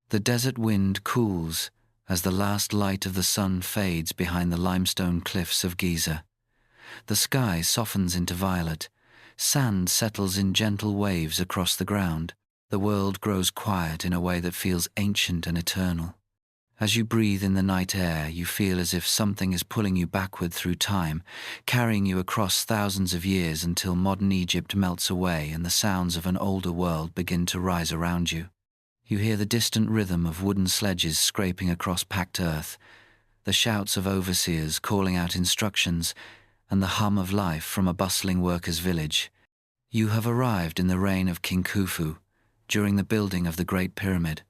The desert wind cools as the last light of the sun fades behind the limestone cliffs of Giza. The sky softens into violet. Sand settles in gentle waves across the ground. The world grows quiet in a way that feels ancient and eternal. As you breathe in the night air, you feel as if something is pulling you backward through time, carrying you across thousands of years until modern Egypt melts away and the sounds of an older world begin to rise around you. You hear the distant rhythm of wooden sledges scraping across packed earth, the shouts of overseers calling out instructions, and the hum of life from a bustling workers' village. You have arrived in the reign of King Khufu, during the building of the Great Pyramid,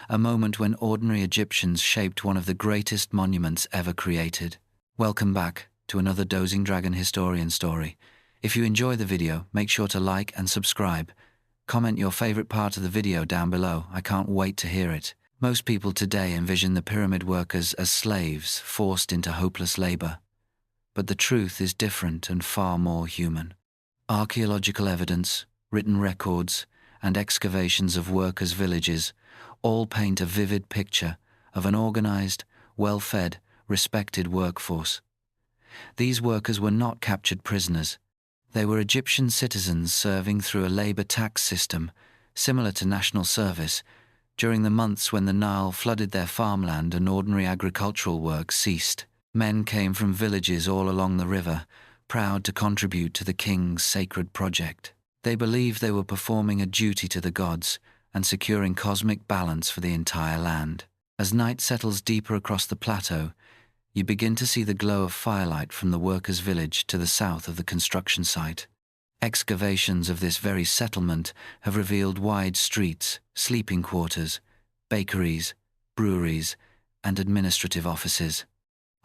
a moment when ordinary Egyptians shaped one of the greatest monuments ever created. Welcome back to another Dozing Dragon historian story. If you enjoy the video, make sure to like and subscribe. Comment your favorite part of the video down below. I can't wait to hear it. Most people today envision the pyramid workers as slaves forced into hopeless labor. But the truth is different and far more human. Archaeological evidence, written records, and excavations of workers' villages all paint a vivid picture of an organized, well-fed, respected workforce. These workers were not captured prisoners. They were Egyptian citizens serving through a labor tax system, similar to national service, during the months when the Nile flooded their farmland and ordinary agricultural work ceased. Men came from villages all along the river, proud to contribute to the king's sacred project. They believed they were performing a duty to the gods and securing cosmic balance for the entire land. As night settles deeper across the plateau, you begin to see the glow of firelight from the workers' village to the south of the construction site. Excavations of this very settlement have revealed wide streets, sleeping quarters, bakeries, breweries, and administrative offices.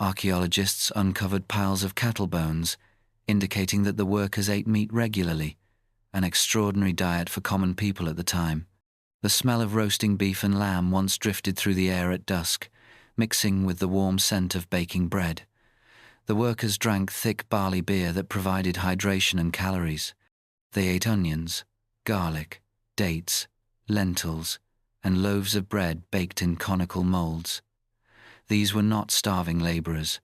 Archaeologists uncovered piles of cattle bones, indicating that the workers ate meat regularly, an extraordinary diet for common people at the time. The smell of roasting beef and lamb once drifted through the air at dusk, mixing with the warm scent of baking bread. The workers drank thick barley beer that provided hydration and calories. They ate onions, garlic, dates, lentils, and loaves of bread baked in conical molds. These were not starving laborers.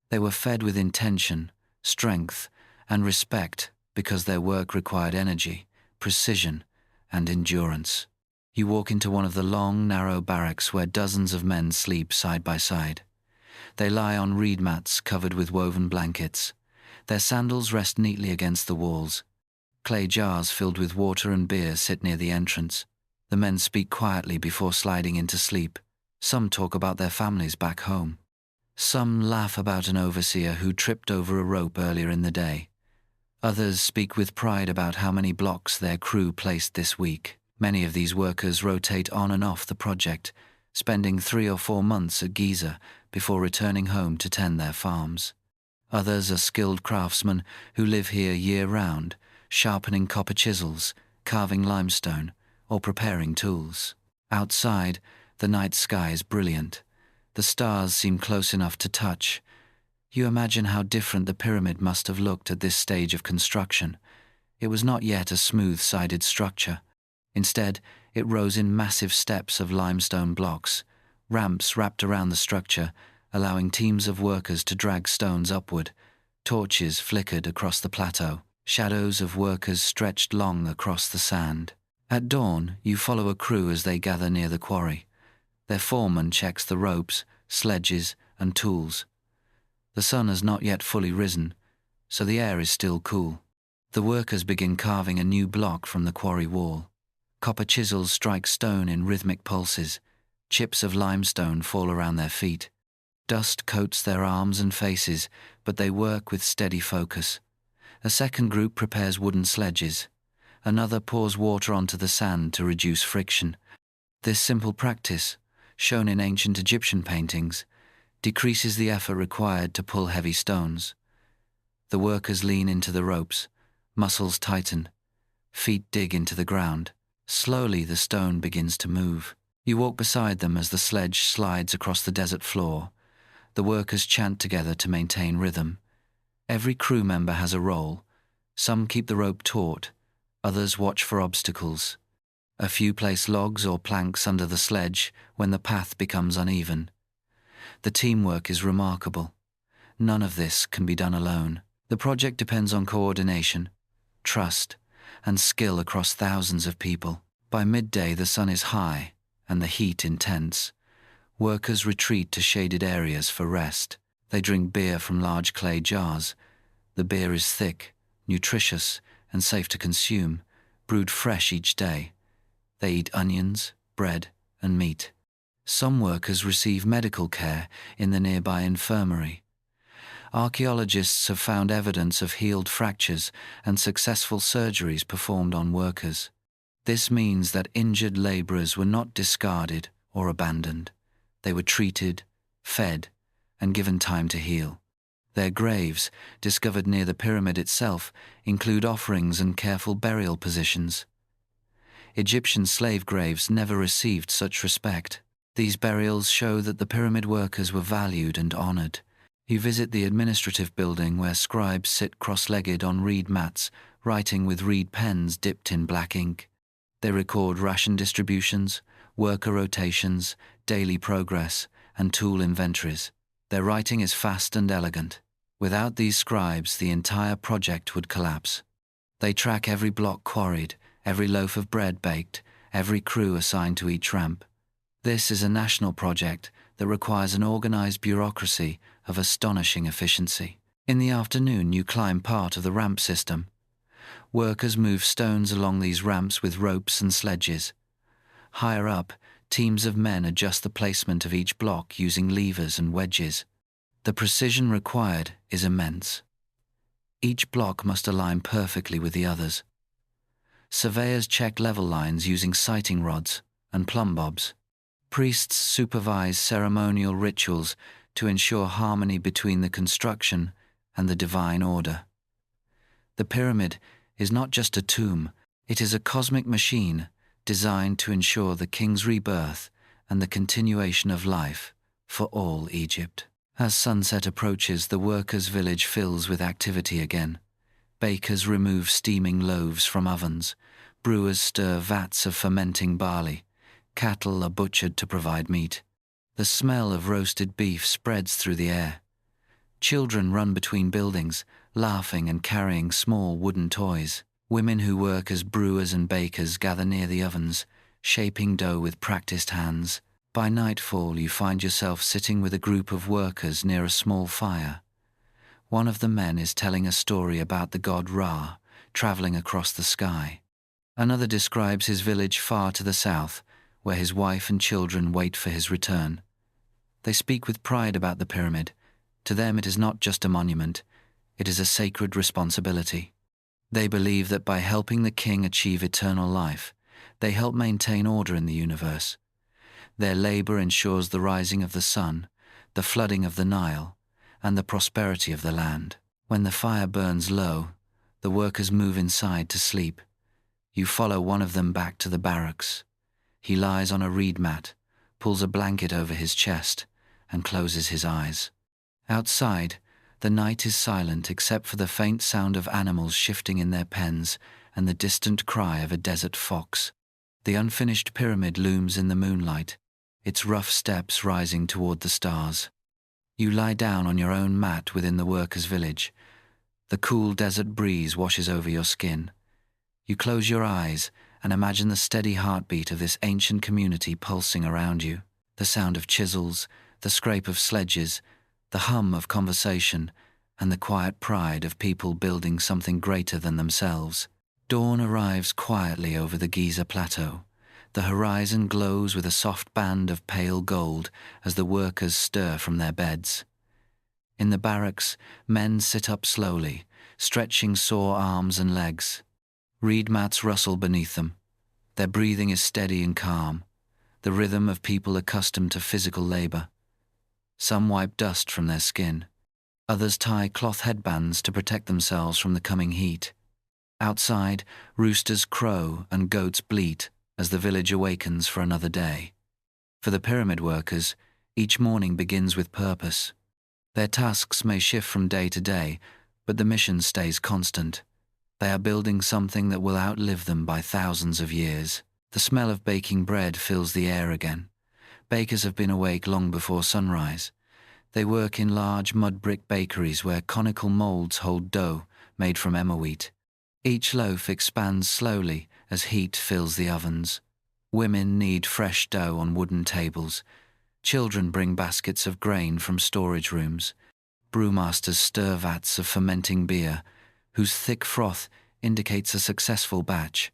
They were fed with intention, strength, and respect because their work required energy, precision, and endurance. You walk into one of the long, narrow barracks where dozens of men sleep side by side. They lie on reed mats covered with woven blankets. Their sandals rest neatly against the walls. Clay jars filled with water and beer sit near the entrance. The men speak quietly before sliding into sleep. Some talk about their families back home. Some laugh about an overseer who tripped over a rope earlier in the day. Others speak with pride about how many blocks their crew placed this week. Many of these workers rotate on and off the project, spending 3 or 4 months at Giza before returning home to tend their farms. Others are skilled craftsmen who live here year-round, sharpening copper chisels, carving limestone, or preparing tools. Outside, the night sky is brilliant. The stars seem close enough to touch. You imagine how different the pyramid must have looked at this stage of construction. It was not yet a smooth-sided structure. Instead, it rose in massive steps of limestone blocks, ramps wrapped around the structure, allowing teams of workers to drag stones upward. Torches flickered across the plateau. Shadows of workers stretched long across the sand. At dawn, you follow a crew as they gather near the quarry. Their foreman checks the ropes, sledges, and tools. The sun has not yet fully risen, so the air is still cool. The workers begin carving a new block from the quarry wall. Copper chisels strike stone in rhythmic pulses. Chips of limestone fall around their feet. Dust coats their arms and faces, but they work with steady focus. A second group prepares wooden sledges. Another pours water onto the sand to reduce friction. This simple practice, shown in ancient Egyptian paintings, decreases the effort required to pull heavy stones. The workers lean into the ropes, muscles tighten, feet dig into the ground. Slowly the stone begins to move. You walk beside them as the sledge slides across the desert floor. The workers chant together to maintain rhythm. Every crew member has a role. Some keep the rope taut, others watch for obstacles. A few place logs or planks under the sledge when the path becomes uneven. The teamwork is remarkable. None of this can be done alone. The project depends on coordination, trust, and skill across thousands of people. By midday, the sun is high and the heat intense. Workers retreat to shaded areas for rest. They drink beer from large clay jars. The beer is thick, nutritious, and safe to consume, brewed fresh each day. They eat onions, bread, and meat. Some workers receive medical care in the nearby infirmary. Archaeologists have found evidence of healed fractures and successful surgeries performed on workers. This means that injured laborers were not discarded or abandoned. They were treated, fed, and given time to heal. Their graves, discovered near the pyramid itself, include offerings and careful burial positions. Egyptian slave graves never received such respect. These burials show that the pyramid workers were valued and honored. You visit the administrative building where scribes sit cross-legged on reed mats, writing with reed pens dipped in black ink. They record ration distributions, worker rotations, daily progress, and tool inventories. Their writing is fast and elegant. Without these scribes, the entire project would collapse. They track every block quarried, every loaf of bread baked, every crew assigned to each ramp. This is a national project that requires an organized bureaucracy of astonishing efficiency. In the afternoon, you climb part of the ramp system. Workers move stones along these ramps with ropes and sledges. Higher up, teams of men adjust the placement of each block using levers and wedges. The precision required is immense. Each block must align perfectly with the others. Surveyors check level lines using sighting rods and plumb bobs. Priests supervise ceremonial rituals to ensure harmony between the construction and the divine order. The pyramid is not just a tomb, it is a cosmic machine designed to ensure the king's rebirth and the continuation of life for all Egypt. As sunset approaches, the workers' village fills with activity again. Bakers remove steaming loaves from ovens. Brewers stir vats of fermenting barley. Cattle are butchered to provide meat. The smell of roasted beef spreads through the air. Children run between buildings, laughing and carrying small wooden toys. Women who work as brewers and bakers gather near the ovens, shaping dough with practiced hands. By nightfall, you find yourself sitting with a group of workers near a small fire. One of the men is telling a story about the god Ra, traveling across the sky. Another describes his village far to the south, where his wife and children wait for his return. They speak with pride about the pyramid. To them it is not just a monument, it is a sacred responsibility. They believe that by helping the king achieve eternal life, they help maintain order in the universe. Their labor ensures the rising of the sun, the flooding of the Nile, and the prosperity of the land. When the fire burns low, the workers move inside to sleep. You follow one of them back to the barracks. He lies on a reed mat, pulls a blanket over his chest, and closes his eyes. Outside, the night is silent except for the faint sound of animals shifting in their pens and the distant cry of a desert fox. The unfinished pyramid looms in the moonlight, its rough steps rising toward the stars. You lie down on your own mat within the workers' village. The cool desert breeze washes over your skin. You close your eyes and imagine the steady heartbeat of this ancient community pulsing around you. The sound of chisels, the scrape of sledges, the hum of conversation, and the quiet pride of people building something greater than themselves. Dawn arrives quietly over the Giza plateau. The horizon glows with a soft band of pale gold as the workers stir from their beds. In the barracks, men sit up slowly, stretching sore arms and legs. Reed mats rustle beneath them. Their breathing is steady and calm, the rhythm of people accustomed to physical labor. Some wipe dust from their skin. Others tie cloth headbands to protect themselves from the coming heat. Outside, roosters crow and goats bleat as the village awakens for another day. For the pyramid workers, each morning begins with purpose. Their tasks may shift from day to day, but the mission stays constant. They are building something that will outlive them by thousands of years. The smell of baking bread fills the air again. Bakers have been awake long before sunrise. They work in large mud brick bakeries where conical molds hold dough made from emmer wheat. Each loaf expands slowly as heat fills the ovens. Women knead fresh dough on wooden tables. Children bring baskets of grain from storage rooms. Brewmasters stir vats of fermenting beer, whose thick froth indicates a successful batch.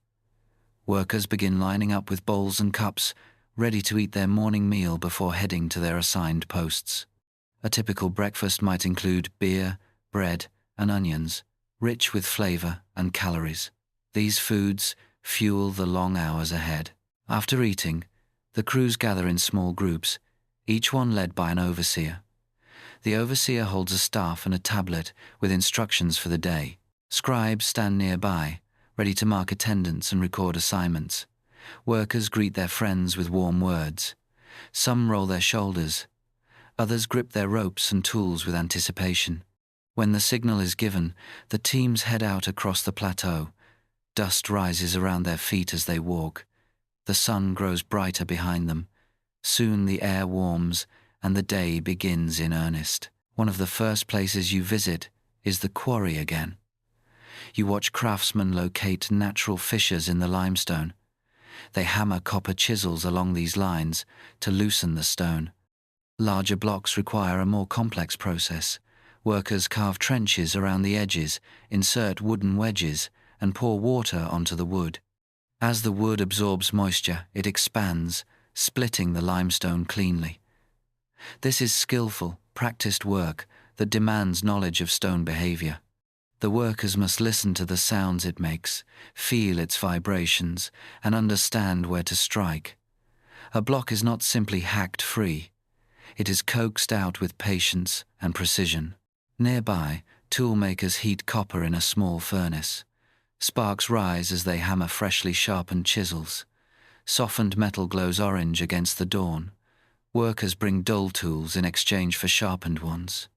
Workers begin lining up with bowls and cups, ready to eat their morning meal before heading to their assigned posts. A typical breakfast might include beer, bread, and onions, rich with flavor and calories. These foods fuel the long hours ahead. After eating, the crews gather in small groups, each one led by an overseer. The overseer holds a staff and a tablet with instructions for the day. Scribes stand nearby, ready to mark attendance and record assignments. Workers greet their friends with warm words. Some roll their shoulders. Others grip their ropes and tools with anticipation. When the signal is given, the teams head out across the plateau. Dust rises around their feet as they walk. The sun grows brighter behind them. Soon the air warms and the day begins in earnest. One of the first places you visit is the quarry again. You watch craftsmen locate natural fissures in the limestone. They hammer copper chisels along these lines to loosen the stone. Larger blocks require a more complex process. Workers carve trenches around the edges, insert wooden wedges, and pour water onto the wood. As the wood absorbs moisture, it expands, splitting the limestone cleanly. This is skillful, practiced work that demands knowledge of stone behavior. The workers must listen to the sounds it makes, feel its vibrations, and understand where to strike. A block is not simply hacked free. It is coaxed out with patience and precision. Nearby, toolmakers heat copper in a small furnace. Sparks rise as they hammer freshly sharpened chisels. Softened metal glows orange against the dawn. Workers bring dull tools in exchange for sharpened ones.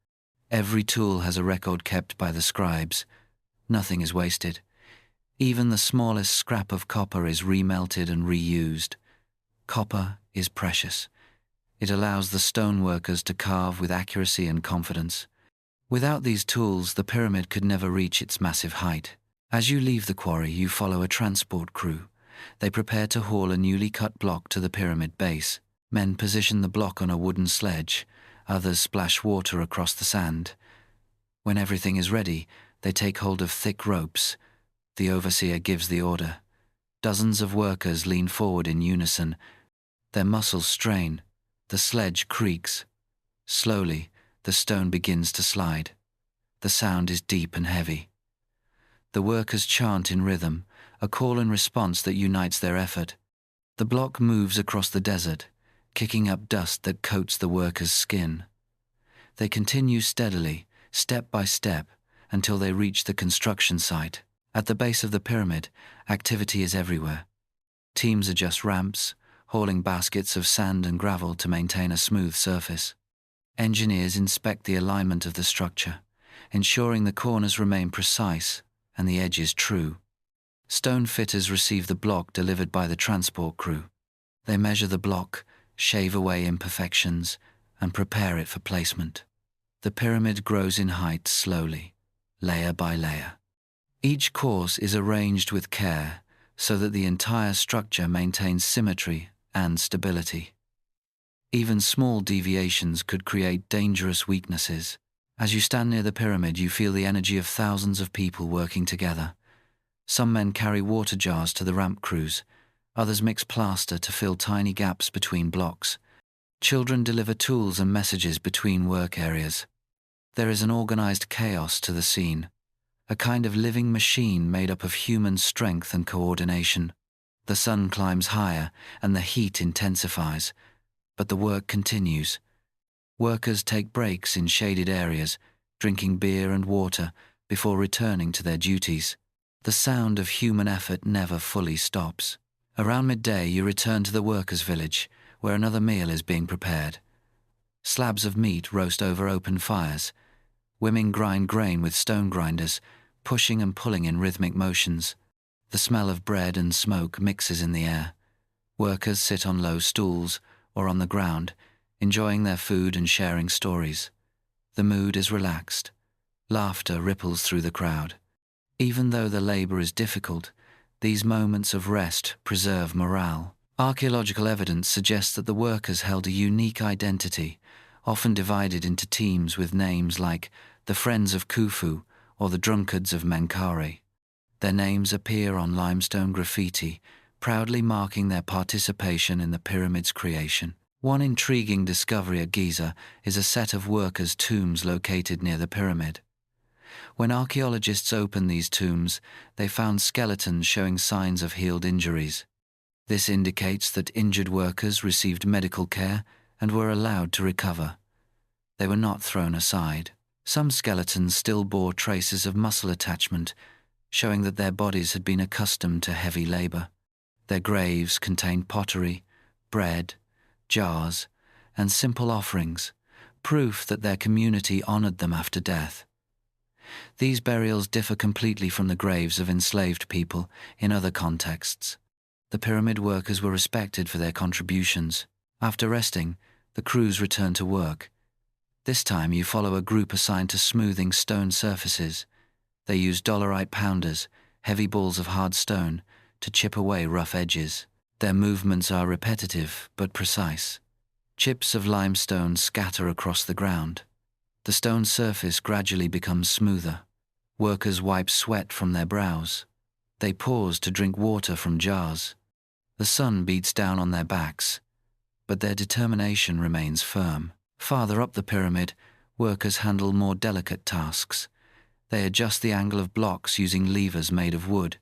Every tool has a record kept by the scribes. Nothing is wasted. Even the smallest scrap of copper is remelted and reused. Copper is precious. It allows the stoneworkers to carve with accuracy and confidence. Without these tools, the pyramid could never reach its massive height. As you leave the quarry, you follow a transport crew. They prepare to haul a newly cut block to the pyramid base. Men position the block on a wooden sledge. Others splash water across the sand. When everything is ready, they take hold of thick ropes. The overseer gives the order. Dozens of workers lean forward in unison. Their muscles strain. The sledge creaks. Slowly, the stone begins to slide. The sound is deep and heavy. The workers chant in rhythm, a call and response that unites their effort. The block moves across the desert, kicking up dust that coats the workers' skin. They continue steadily, step by step, until they reach the construction site. At the base of the pyramid, activity is everywhere. Teams adjust ramps, hauling baskets of sand and gravel to maintain a smooth surface. Engineers inspect the alignment of the structure, ensuring the corners remain precise and the edges true. Stone fitters receive the block delivered by the transport crew. They measure the block, shave away imperfections, and prepare it for placement. The pyramid grows in height slowly, layer by layer. Each course is arranged with care so that the entire structure maintains symmetry and stability. Even small deviations could create dangerous weaknesses. As you stand near the pyramid, you feel the energy of thousands of people working together. Some men carry water jars to the ramp crews. Others mix plaster to fill tiny gaps between blocks. Children deliver tools and messages between work areas. There is an organized chaos to the scene, a kind of living machine made up of human strength and coordination. The sun climbs higher and the heat intensifies, but the work continues. Workers take breaks in shaded areas, drinking beer and water before returning to their duties. The sound of human effort never fully stops. Around midday, you return to the workers' village, where another meal is being prepared. Slabs of meat roast over open fires. Women grind grain with stone grinders, pushing and pulling in rhythmic motions. The smell of bread and smoke mixes in the air. Workers sit on low stools or on the ground, enjoying their food and sharing stories. The mood is relaxed. Laughter ripples through the crowd. Even though the labor is difficult, these moments of rest preserve morale. Archaeological evidence suggests that the workers held a unique identity, often divided into teams with names like the Friends of Khufu or the Drunkards of Menkaure. Their names appear on limestone graffiti, proudly marking their participation in the pyramid's creation. One intriguing discovery at Giza is a set of workers' tombs located near the pyramid. When archaeologists opened these tombs, they found skeletons showing signs of healed injuries. This indicates that injured workers received medical care and were allowed to recover. They were not thrown aside. Some skeletons still bore traces of muscle attachment, showing that their bodies had been accustomed to heavy labor. Their graves contained pottery, bread, jars, and simple offerings, proof that their community honored them after death. These burials differ completely from the graves of enslaved people in other contexts. The pyramid workers were respected for their contributions. After resting, the crews returned to work. This time you follow a group assigned to smoothing stone surfaces. They use dolerite pounders, heavy balls of hard stone, to chip away rough edges. Their movements are repetitive but precise. Chips of limestone scatter across the ground. The stone surface gradually becomes smoother. Workers wipe sweat from their brows. They pause to drink water from jars. The sun beats down on their backs, but their determination remains firm. Farther up the pyramid, workers handle more delicate tasks. They adjust the angle of blocks using levers made of wood.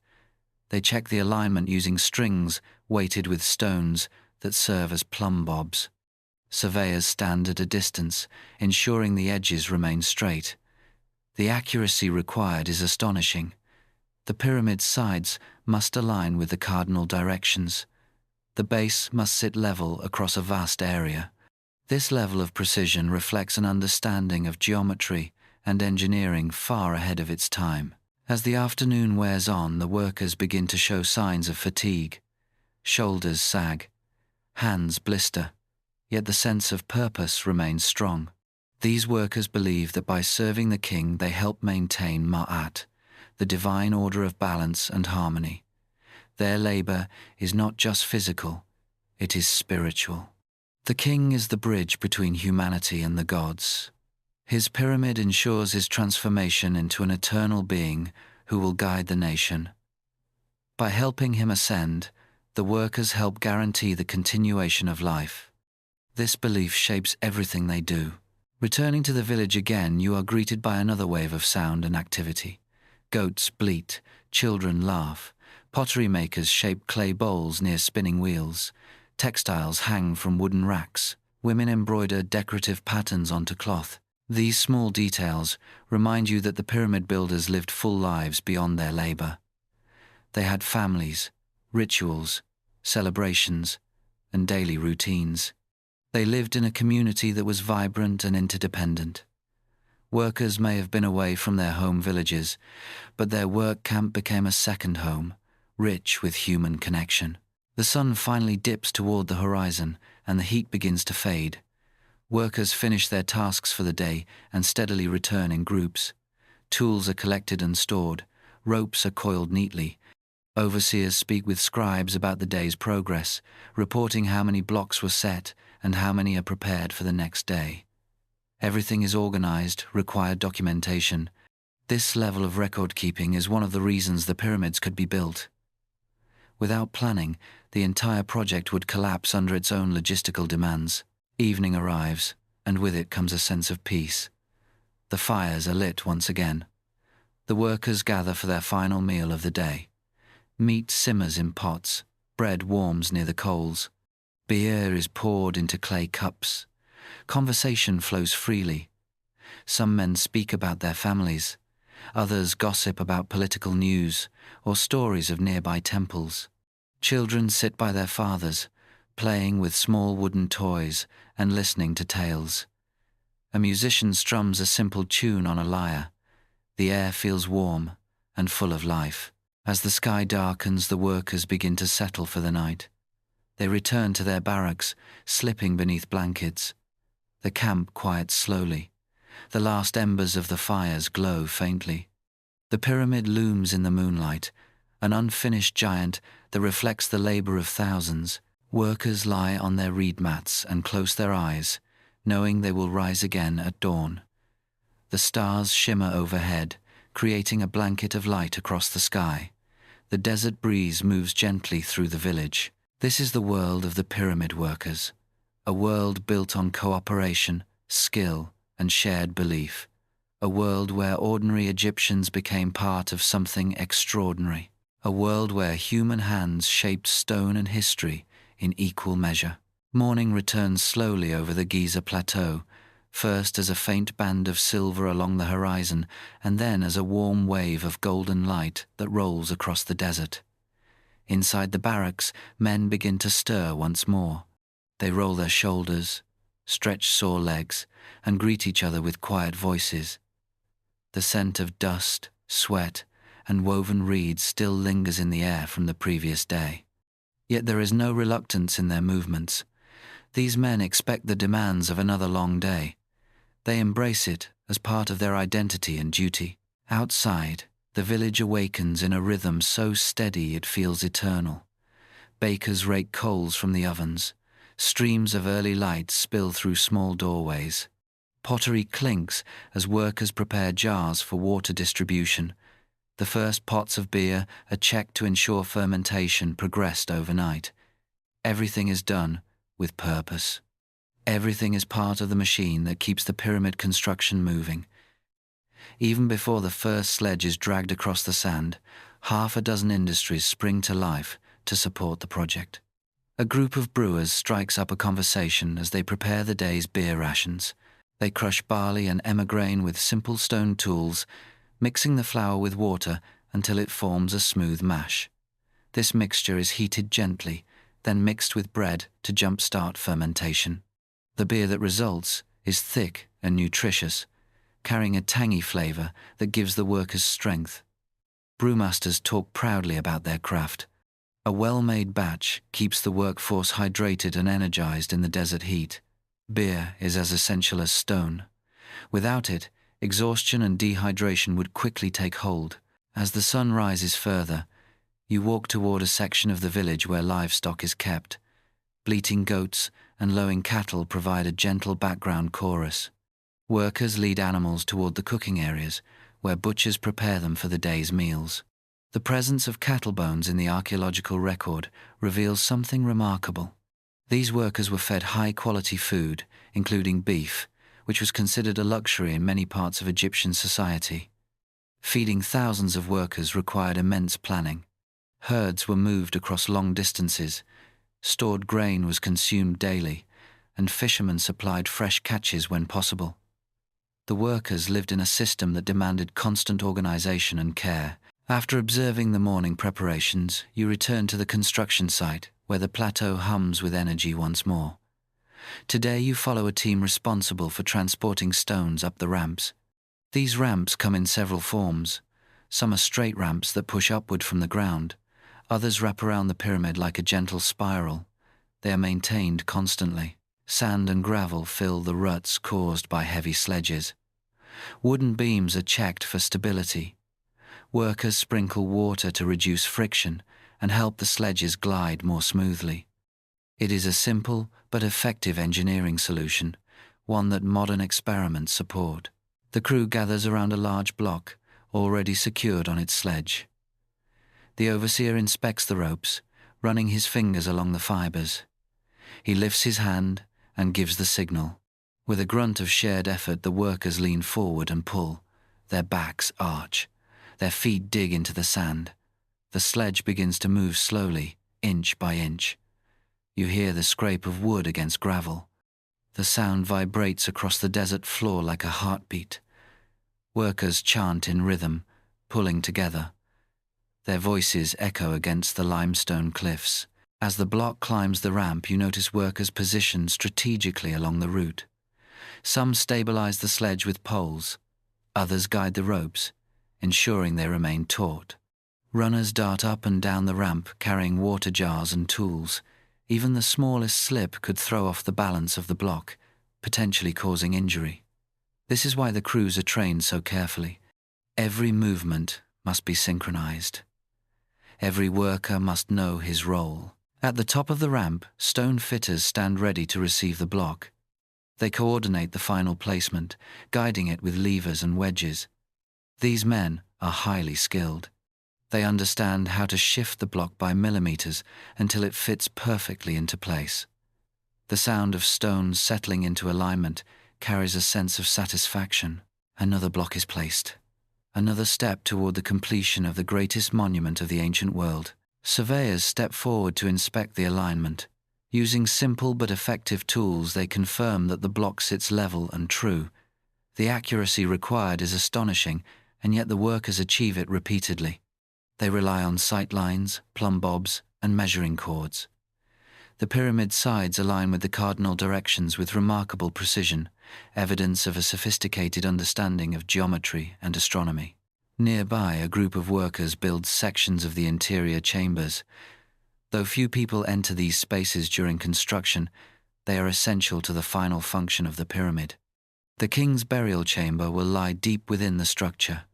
They check the alignment using strings weighted with stones that serve as plumb bobs. Surveyors stand at a distance, ensuring the edges remain straight. The accuracy required is astonishing. The pyramid's sides must align with the cardinal directions. The base must sit level across a vast area. This level of precision reflects an understanding of geometry and engineering far ahead of its time. As the afternoon wears on, the workers begin to show signs of fatigue. Shoulders sag, hands blister, yet the sense of purpose remains strong. These workers believe that by serving the king they help maintain Ma'at, the divine order of balance and harmony. Their labor is not just physical, it is spiritual. The king is the bridge between humanity and the gods. His pyramid ensures his transformation into an eternal being who will guide the nation. By helping him ascend, the workers help guarantee the continuation of life. This belief shapes everything they do. Returning to the village again, you are greeted by another wave of sound and activity. Goats bleat, children laugh, pottery makers shape clay bowls near spinning wheels, textiles hang from wooden racks, women embroider decorative patterns onto cloth. These small details remind you that the pyramid builders lived full lives beyond their labor. They had families, rituals, celebrations, and daily routines. They lived in a community that was vibrant and interdependent. Workers may have been away from their home villages, but their work camp became a second home, rich with human connection. The sun finally dips toward the horizon, and the heat begins to fade. Workers finish their tasks for the day and steadily return in groups. Tools are collected and stored, ropes are coiled neatly. Overseers speak with scribes about the day's progress, reporting how many blocks were set and how many are prepared for the next day. Everything is organized, required documentation. This level of record-keeping is one of the reasons the pyramids could be built. Without planning, the entire project would collapse under its own logistical demands. Evening arrives, and with it comes a sense of peace. The fires are lit once again. The workers gather for their final meal of the day. Meat simmers in pots, bread warms near the coals. Beer is poured into clay cups. Conversation flows freely. Some men speak about their families. Others gossip about political news or stories of nearby temples. Children sit by their fathers, playing with small wooden toys and listening to tales. A musician strums a simple tune on a lyre. The air feels warm and full of life. As the sky darkens, the workers begin to settle for the night. They return to their barracks, slipping beneath blankets. The camp quiets slowly. The last embers of the fires glow faintly. The pyramid looms in the moonlight, an unfinished giant that reflects the labor of thousands. Workers lie on their reed mats and close their eyes, knowing they will rise again at dawn. The stars shimmer overhead, creating a blanket of light across the sky. The desert breeze moves gently through the village. This is the world of the pyramid workers, a world built on cooperation, skill, and shared belief, a world where ordinary Egyptians became part of something extraordinary, a world where human hands shaped stone and history in equal measure. Morning returns slowly over the Giza plateau, first as a faint band of silver along the horizon, and then as a warm wave of golden light that rolls across the desert. Inside the barracks, men begin to stir once more. They roll their shoulders, stretch sore legs, and greet each other with quiet voices. The scent of dust, sweat, and woven reeds still lingers in the air from the previous day. Yet there is no reluctance in their movements. These men expect the demands of another long day. They embrace it as part of their identity and duty. Outside, the village awakens in a rhythm so steady it feels eternal. Bakers rake coals from the ovens. Streams of early light spill through small doorways. Pottery clinks as workers prepare jars for water distribution. The first pots of beer are checked to ensure fermentation progressed overnight. Everything is done with purpose. Everything is part of the machine that keeps the pyramid construction moving. Even before the first sledge is dragged across the sand, half a dozen industries spring to life to support the project. A group of brewers strikes up a conversation as they prepare the day's beer rations. They crush barley and emmer grain with simple stone tools, mixing the flour with water until it forms a smooth mash. This mixture is heated gently, then mixed with bread to jumpstart fermentation. The beer that results is thick and nutritious, carrying a tangy flavor that gives the workers strength. Brewmasters talk proudly about their craft. A well-made batch keeps the workforce hydrated and energized in the desert heat. Beer is as essential as stone. Without it, exhaustion and dehydration would quickly take hold. As the sun rises further, you walk toward a section of the village where livestock is kept. Bleating goats and lowing cattle provide a gentle background chorus. Workers lead animals toward the cooking areas, where butchers prepare them for the day's meals. The presence of cattle bones in the archaeological record reveals something remarkable. These workers were fed high-quality food, including beef, which was considered a luxury in many parts of Egyptian society. Feeding thousands of workers required immense planning. Herds were moved across long distances, stored grain was consumed daily, and fishermen supplied fresh catches when possible. The workers lived in a system that demanded constant organization and care. After observing the morning preparations, you return to the construction site, where the plateau hums with energy once more. Today you follow a team responsible for transporting stones up the ramps. These ramps come in several forms. Some are straight ramps that push upward from the ground. Others wrap around the pyramid like a gentle spiral. They are maintained constantly. Sand and gravel fill the ruts caused by heavy sledges. Wooden beams are checked for stability. Workers sprinkle water to reduce friction and help the sledges glide more smoothly. It is a simple but effective engineering solution, one that modern experiments support. The crew gathers around a large block, already secured on its sledge. The overseer inspects the ropes, running his fingers along the fibers. He lifts his hand and gives the signal. With a grunt of shared effort, the workers lean forward and pull. Their backs arch. Their feet dig into the sand. The sledge begins to move slowly, inch by inch. You hear the scrape of wood against gravel. The sound vibrates across the desert floor like a heartbeat. Workers chant in rhythm, pulling together. Their voices echo against the limestone cliffs. As the block climbs the ramp, you notice workers positioned strategically along the route. Some stabilize the sledge with poles. Others guide the ropes, ensuring they remain taut. Runners dart up and down the ramp carrying water jars and tools, Even the smallest slip could throw off the balance of the block, potentially causing injury. This is why the crews are trained so carefully. Every movement must be synchronized. Every worker must know his role. At the top of the ramp, stone fitters stand ready to receive the block. They coordinate the final placement, guiding it with levers and wedges. These men are highly skilled. They understand how to shift the block by millimeters until it fits perfectly into place. The sound of stones settling into alignment carries a sense of satisfaction. Another block is placed. Another step toward the completion of the greatest monument of the ancient world. Surveyors step forward to inspect the alignment. Using simple but effective tools, they confirm that the block sits level and true. The accuracy required is astonishing, and yet the workers achieve it repeatedly. They rely on sight lines, plumb bobs, and measuring cords. The pyramid sides align with the cardinal directions with remarkable precision, evidence of a sophisticated understanding of geometry and astronomy. Nearby, a group of workers builds sections of the interior chambers. Though few people enter these spaces during construction, they are essential to the final function of the pyramid. The king's burial chamber will lie deep within the structure,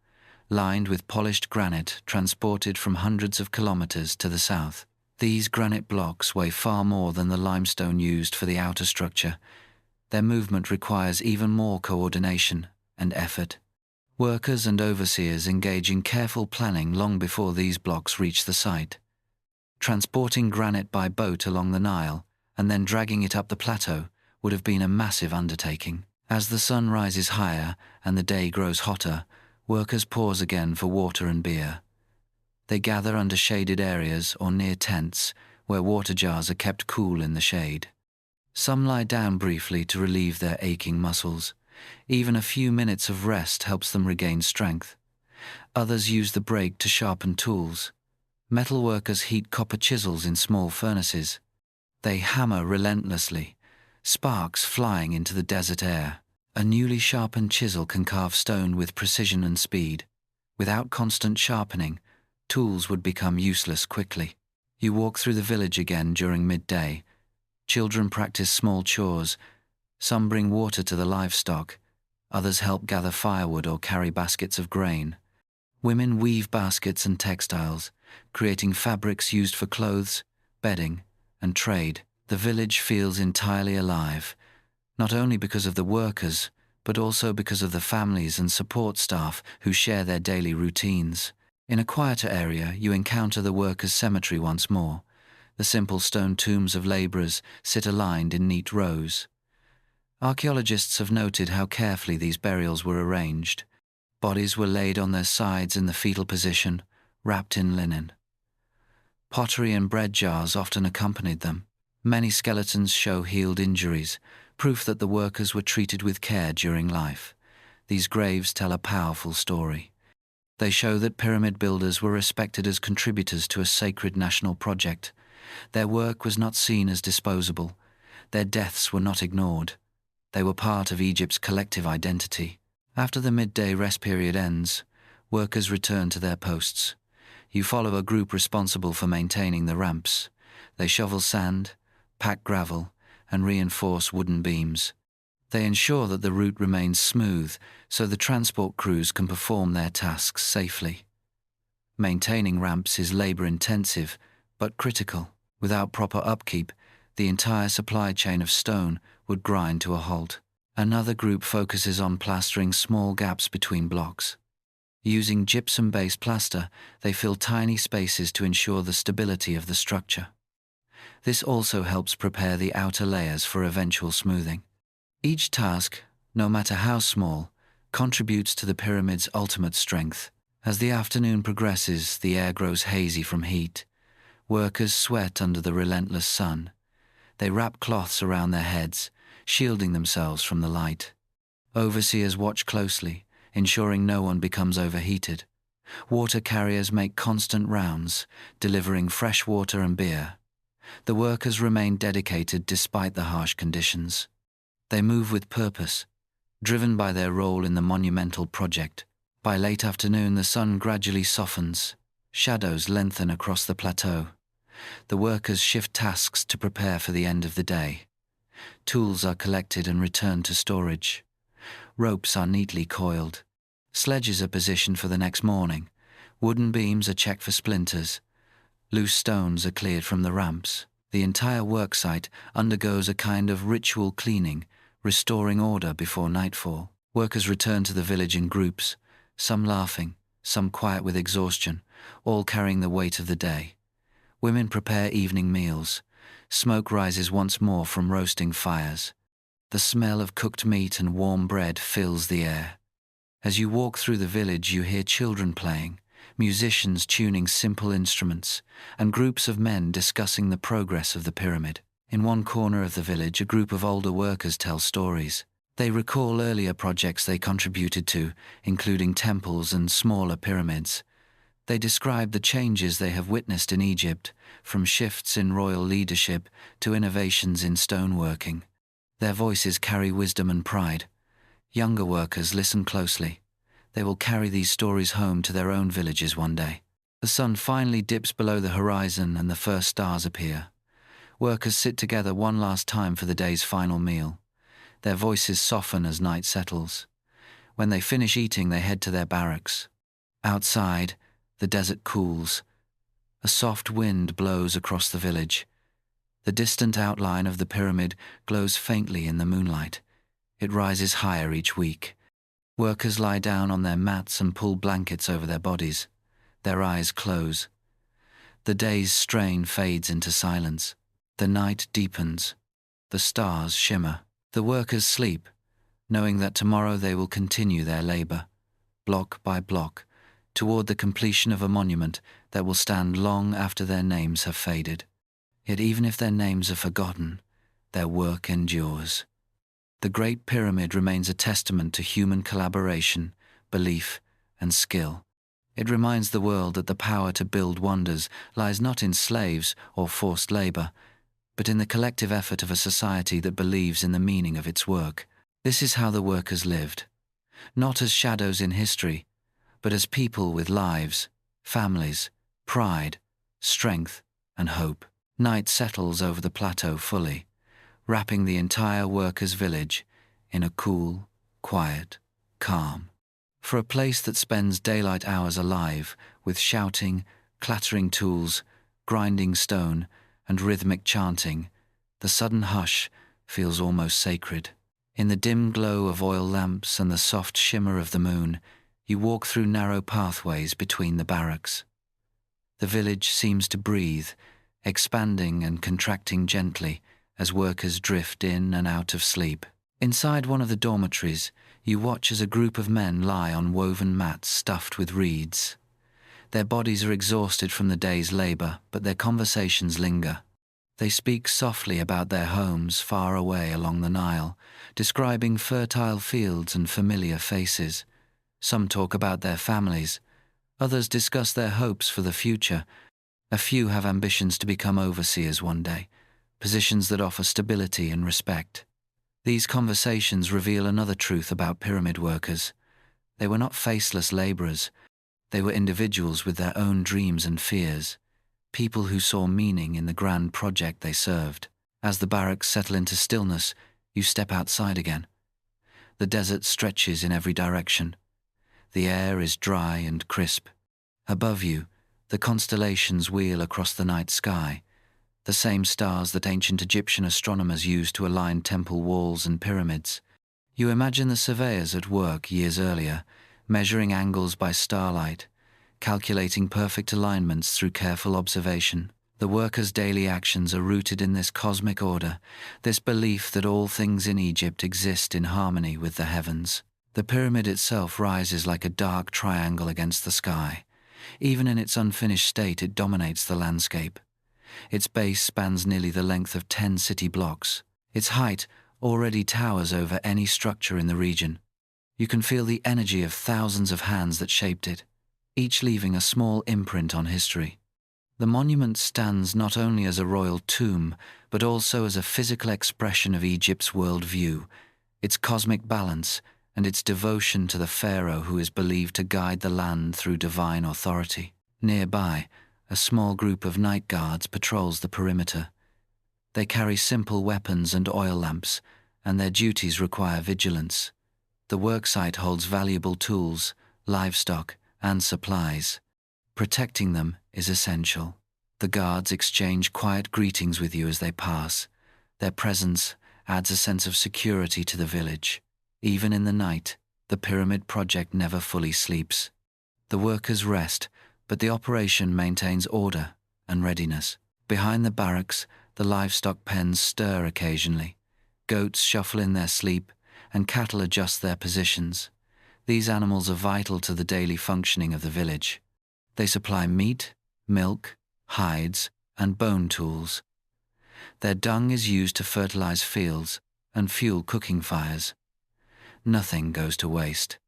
lined with polished granite transported from hundreds of kilometers to the south. These granite blocks weigh far more than the limestone used for the outer structure. Their movement requires even more coordination and effort. Workers and overseers engage in careful planning long before these blocks reach the site. Transporting granite by boat along the Nile and then dragging it up the plateau would have been a massive undertaking. As the sun rises higher and the day grows hotter, workers pause again for water and beer. They gather under shaded areas or near tents where water jars are kept cool in the shade. Some lie down briefly to relieve their aching muscles. Even a few minutes of rest helps them regain strength. Others use the break to sharpen tools. Metal workers heat copper chisels in small furnaces. They hammer relentlessly, sparks flying into the desert air. A newly sharpened chisel can carve stone with precision and speed. Without constant sharpening, tools would become useless quickly. You walk through the village again during midday. Children practice small chores. Some bring water to the livestock. Others help gather firewood or carry baskets of grain. Women weave baskets and textiles, creating fabrics used for clothes, bedding, and trade. The village feels entirely alive, not only because of the workers, but also because of the families and support staff who share their daily routines. In a quieter area, you encounter the workers' cemetery once more. The simple stone tombs of laborers sit aligned in neat rows. Archaeologists have noted how carefully these burials were arranged. Bodies were laid on their sides in the fetal position, wrapped in linen. Pottery and bread jars often accompanied them. Many skeletons show healed injuries, proof that the workers were treated with care during life. These graves tell a powerful story. They show that pyramid builders were respected as contributors to a sacred national project. Their work was not seen as disposable. Their deaths were not ignored. They were part of Egypt's collective identity. After the midday rest period ends, workers return to their posts. You follow a group responsible for maintaining the ramps. They shovel sand, pack gravel, and reinforce wooden beams. They ensure that the route remains smooth so the transport crews can perform their tasks safely. Maintaining ramps is labor-intensive, but critical. Without proper upkeep, the entire supply chain of stone would grind to a halt. Another group focuses on plastering small gaps between blocks. Using gypsum-based plaster, they fill tiny spaces to ensure the stability of the structure. This also helps prepare the outer layers for eventual smoothing. Each task, no matter how small, contributes to the pyramid's ultimate strength. As the afternoon progresses, the air grows hazy from heat. Workers sweat under the relentless sun. They wrap cloths around their heads, shielding themselves from the light. Overseers watch closely, ensuring no one becomes overheated. Water carriers make constant rounds, delivering fresh water and beer. The workers remain dedicated despite the harsh conditions. They move with purpose, driven by their role in the monumental project. By late afternoon, the sun gradually softens. Shadows lengthen across the plateau. The workers shift tasks to prepare for the end of the day. Tools are collected and returned to storage. Ropes are neatly coiled. Sledges are positioned for the next morning. Wooden beams are checked for splinters. Loose stones are cleared from the ramps. The entire worksite undergoes a kind of ritual cleaning, restoring order before nightfall. Workers return to the village in groups, some laughing, some quiet with exhaustion, all carrying the weight of the day. Women prepare evening meals. Smoke rises once more from roasting fires. The smell of cooked meat and warm bread fills the air. As you walk through the village, you hear children playing, musicians tuning simple instruments, and groups of men discussing the progress of the pyramid. In one corner of the village, a group of older workers tell stories. They recall earlier projects they contributed to, including temples and smaller pyramids. They describe the changes they have witnessed in Egypt, from shifts in royal leadership to innovations in stoneworking. Their voices carry wisdom and pride. Younger workers listen closely. They will carry these stories home to their own villages one day. The sun finally dips below the horizon and the first stars appear. Workers sit together one last time for the day's final meal. Their voices soften as night settles. When they finish eating, they head to their barracks. Outside, the desert cools. A soft wind blows across the village. The distant outline of the pyramid glows faintly in the moonlight. It rises higher each week. Workers lie down on their mats and pull blankets over their bodies. Their eyes close. The day's strain fades into silence. The night deepens. The stars shimmer. The workers sleep, knowing that tomorrow they will continue their labor, block by block, toward the completion of a monument that will stand long after their names have faded. Yet even if their names are forgotten, their work endures. The Great Pyramid remains a testament to human collaboration, belief, and skill. It reminds the world that the power to build wonders lies not in slaves or forced labor, but in the collective effort of a society that believes in the meaning of its work. This is how the workers lived, not as shadows in history, but as people with lives, families, pride, strength, and hope. Night settles over the plateau fully, wrapping the entire workers' village in a cool, quiet calm. For a place that spends daylight hours alive with shouting, clattering tools, grinding stone, and rhythmic chanting, the sudden hush feels almost sacred. In the dim glow of oil lamps and the soft shimmer of the moon, you walk through narrow pathways between the barracks. The village seems to breathe, expanding and contracting gently as workers drift in and out of sleep. Inside one of the dormitories, you watch as a group of men lie on woven mats stuffed with reeds. Their bodies are exhausted from the day's labor, but their conversations linger. They speak softly about their homes far away along the Nile, describing fertile fields and familiar faces. Some talk about their families. Others discuss their hopes for the future. A few have ambitions to become overseers one day, positions that offer stability and respect. These conversations reveal another truth about pyramid workers. They were not faceless laborers. They were individuals with their own dreams and fears, people who saw meaning in the grand project they served. As the barracks settle into stillness, you step outside again. The desert stretches in every direction. The air is dry and crisp. Above you, the constellations wheel across the night sky, the same stars that ancient Egyptian astronomers used to align temple walls and pyramids. You imagine the surveyors at work years earlier, measuring angles by starlight, calculating perfect alignments through careful observation. The workers' daily actions are rooted in this cosmic order, this belief that all things in Egypt exist in harmony with the heavens. The pyramid itself rises like a dark triangle against the sky. Even in its unfinished state, it dominates the landscape. Its base spans nearly the length of 10 city blocks. Its height already towers over any structure in the region. You can feel the energy of thousands of hands that shaped it, each leaving a small imprint on history. The monument stands not only as a royal tomb, but also as a physical expression of Egypt's worldview, its cosmic balance, and its devotion to the pharaoh who is believed to guide the land through divine authority. Nearby, a small group of night guards patrols the perimeter. They carry simple weapons and oil lamps, and their duties require vigilance. The worksite holds valuable tools, livestock, and supplies. Protecting them is essential. The guards exchange quiet greetings with you as they pass. Their presence adds a sense of security to the village. Even in the night, the pyramid project never fully sleeps. The workers rest, but the operation maintains order and readiness. Behind the barracks, the livestock pens stir occasionally. Goats shuffle in their sleep, and cattle adjust their positions. These animals are vital to the daily functioning of the village. They supply meat, milk, hides, and bone tools. Their dung is used to fertilize fields and fuel cooking fires. Nothing goes to waste.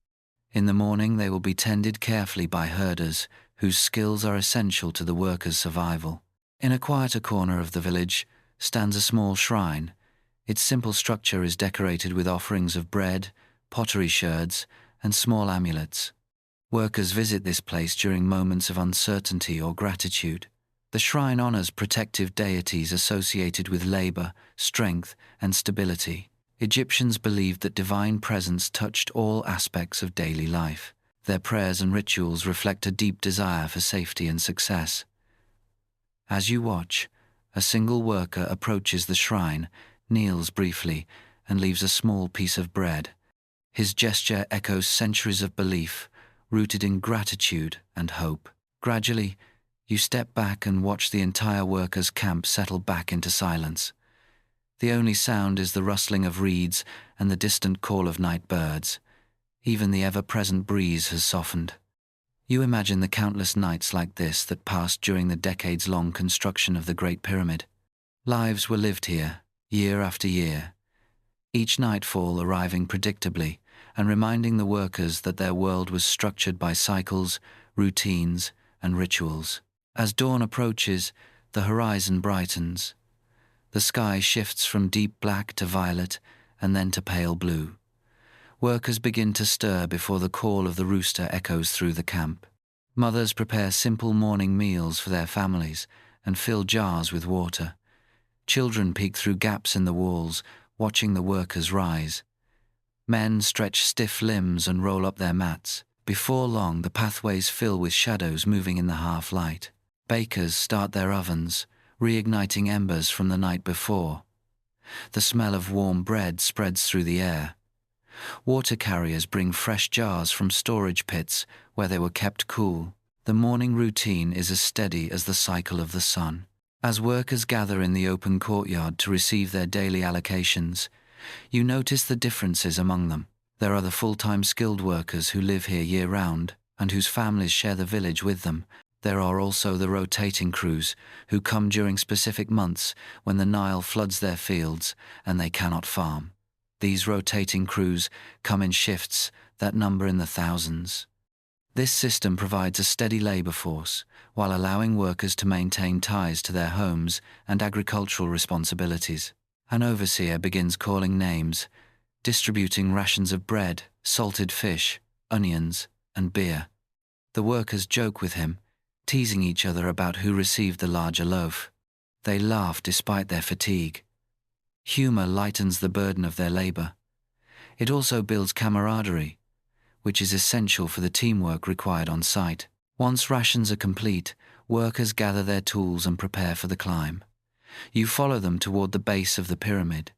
In the morning, they will be tended carefully by herders, whose skills are essential to the workers' survival. In a quieter corner of the village stands a small shrine. Its simple structure is decorated with offerings of bread, pottery sherds, and small amulets. Workers visit this place during moments of uncertainty or gratitude. The shrine honors protective deities associated with labor, strength, and stability. Egyptians believed that divine presence touched all aspects of daily life. Their prayers and rituals reflect a deep desire for safety and success. As you watch, a single worker approaches the shrine, kneels briefly, and leaves a small piece of bread. His gesture echoes centuries of belief, rooted in gratitude and hope. Gradually, you step back and watch the entire workers' camp settle back into silence. The only sound is the rustling of reeds and the distant call of night birds. Even the ever-present breeze has softened. You imagine the countless nights like this that passed during the decades-long construction of the Great Pyramid. Lives were lived here, year after year, each nightfall arriving predictably and reminding the workers that their world was structured by cycles, routines, and rituals. As dawn approaches, the horizon brightens. The sky shifts from deep black to violet and then to pale blue. Workers begin to stir before the call of the rooster echoes through the camp. Mothers prepare simple morning meals for their families and fill jars with water. Children peek through gaps in the walls, watching the workers rise. Men stretch stiff limbs and roll up their mats. Before long, the pathways fill with shadows moving in the half-light. Bakers start their ovens, reigniting embers from the night before. The smell of warm bread spreads through the air. Water carriers bring fresh jars from storage pits where they were kept cool. The morning routine is as steady as the cycle of the sun. As workers gather in the open courtyard to receive their daily allocations, you notice the differences among them. There are the full-time skilled workers who live here year-round and whose families share the village with them. There are also the rotating crews who come during specific months when the Nile floods their fields and they cannot farm. These rotating crews come in shifts that number in the thousands. This system provides a steady labor force while allowing workers to maintain ties to their homes and agricultural responsibilities. An overseer begins calling names, distributing rations of bread, salted fish, onions, and beer. The workers joke with him, teasing each other about who received the larger loaf. They laugh despite their fatigue. Humor lightens the burden of their labor. It also builds camaraderie, which is essential for the teamwork required on site. Once rations are complete, workers gather their tools and prepare for the climb. You follow them toward the base of the pyramid.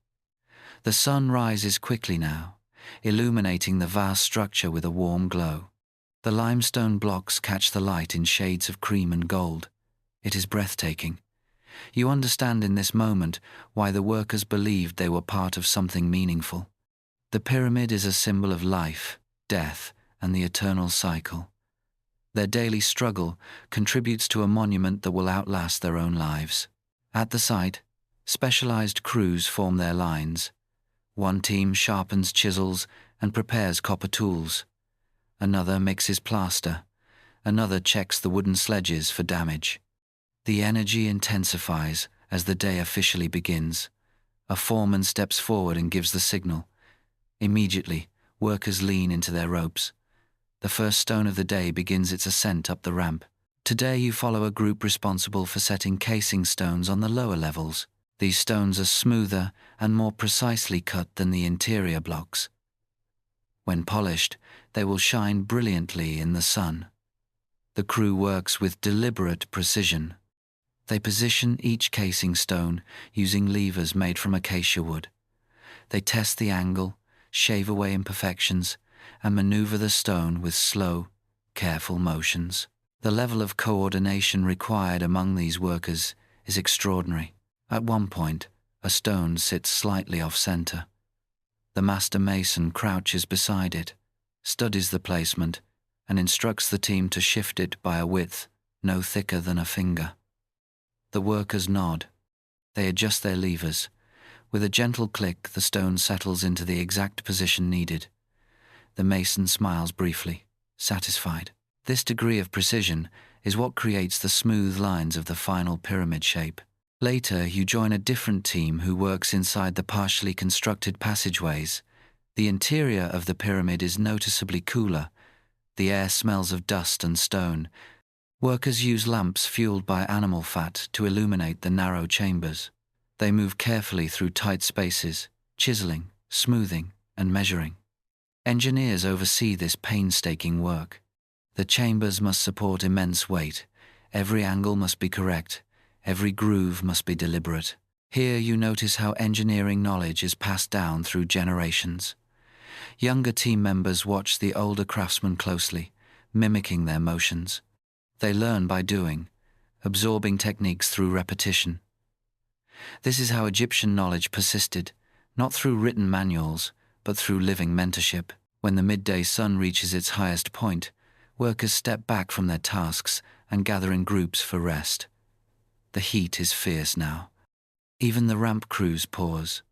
The sun rises quickly now, illuminating the vast structure with a warm glow. The limestone blocks catch the light in shades of cream and gold. It is breathtaking. You understand in this moment why the workers believed they were part of something meaningful. The pyramid is a symbol of life, death, and the eternal cycle. Their daily struggle contributes to a monument that will outlast their own lives. At the site, specialized crews form their lines. One team sharpens chisels and prepares copper tools. Another mixes plaster. Another checks the wooden sledges for damage. The energy intensifies as the day officially begins. A foreman steps forward and gives the signal. Immediately, workers lean into their ropes. The first stone of the day begins its ascent up the ramp. Today you follow a group responsible for setting casing stones on the lower levels. These stones are smoother and more precisely cut than the interior blocks. When polished, they will shine brilliantly in the sun. The crew works with deliberate precision. They position each casing stone using levers made from acacia wood. They test the angle, shave away imperfections, and maneuver the stone with slow, careful motions. The level of coordination required among these workers is extraordinary. At one point, a stone sits slightly off-center. The master mason crouches beside it, studies the placement, and instructs the team to shift it by a width no thicker than a finger. The workers nod. They adjust their levers. With a gentle click, the stone settles into the exact position needed. The mason smiles briefly, satisfied. This degree of precision is what creates the smooth lines of the final pyramid shape. Later, you join a different team who works inside the partially constructed passageways. The interior of the pyramid is noticeably cooler. The air smells of dust and stone. Workers use lamps fueled by animal fat to illuminate the narrow chambers. They move carefully through tight spaces, chiseling, smoothing, and measuring. Engineers oversee this painstaking work. The chambers must support immense weight. Every angle must be correct. Every groove must be deliberate. Here you notice how engineering knowledge is passed down through generations. Younger team members watch the older craftsmen closely, mimicking their motions. They learn by doing, absorbing techniques through repetition. This is how Egyptian knowledge persisted, not through written manuals, but through living mentorship. When the midday sun reaches its highest point, workers step back from their tasks and gather in groups for rest. The heat is fierce now. Even the ramp crews pause,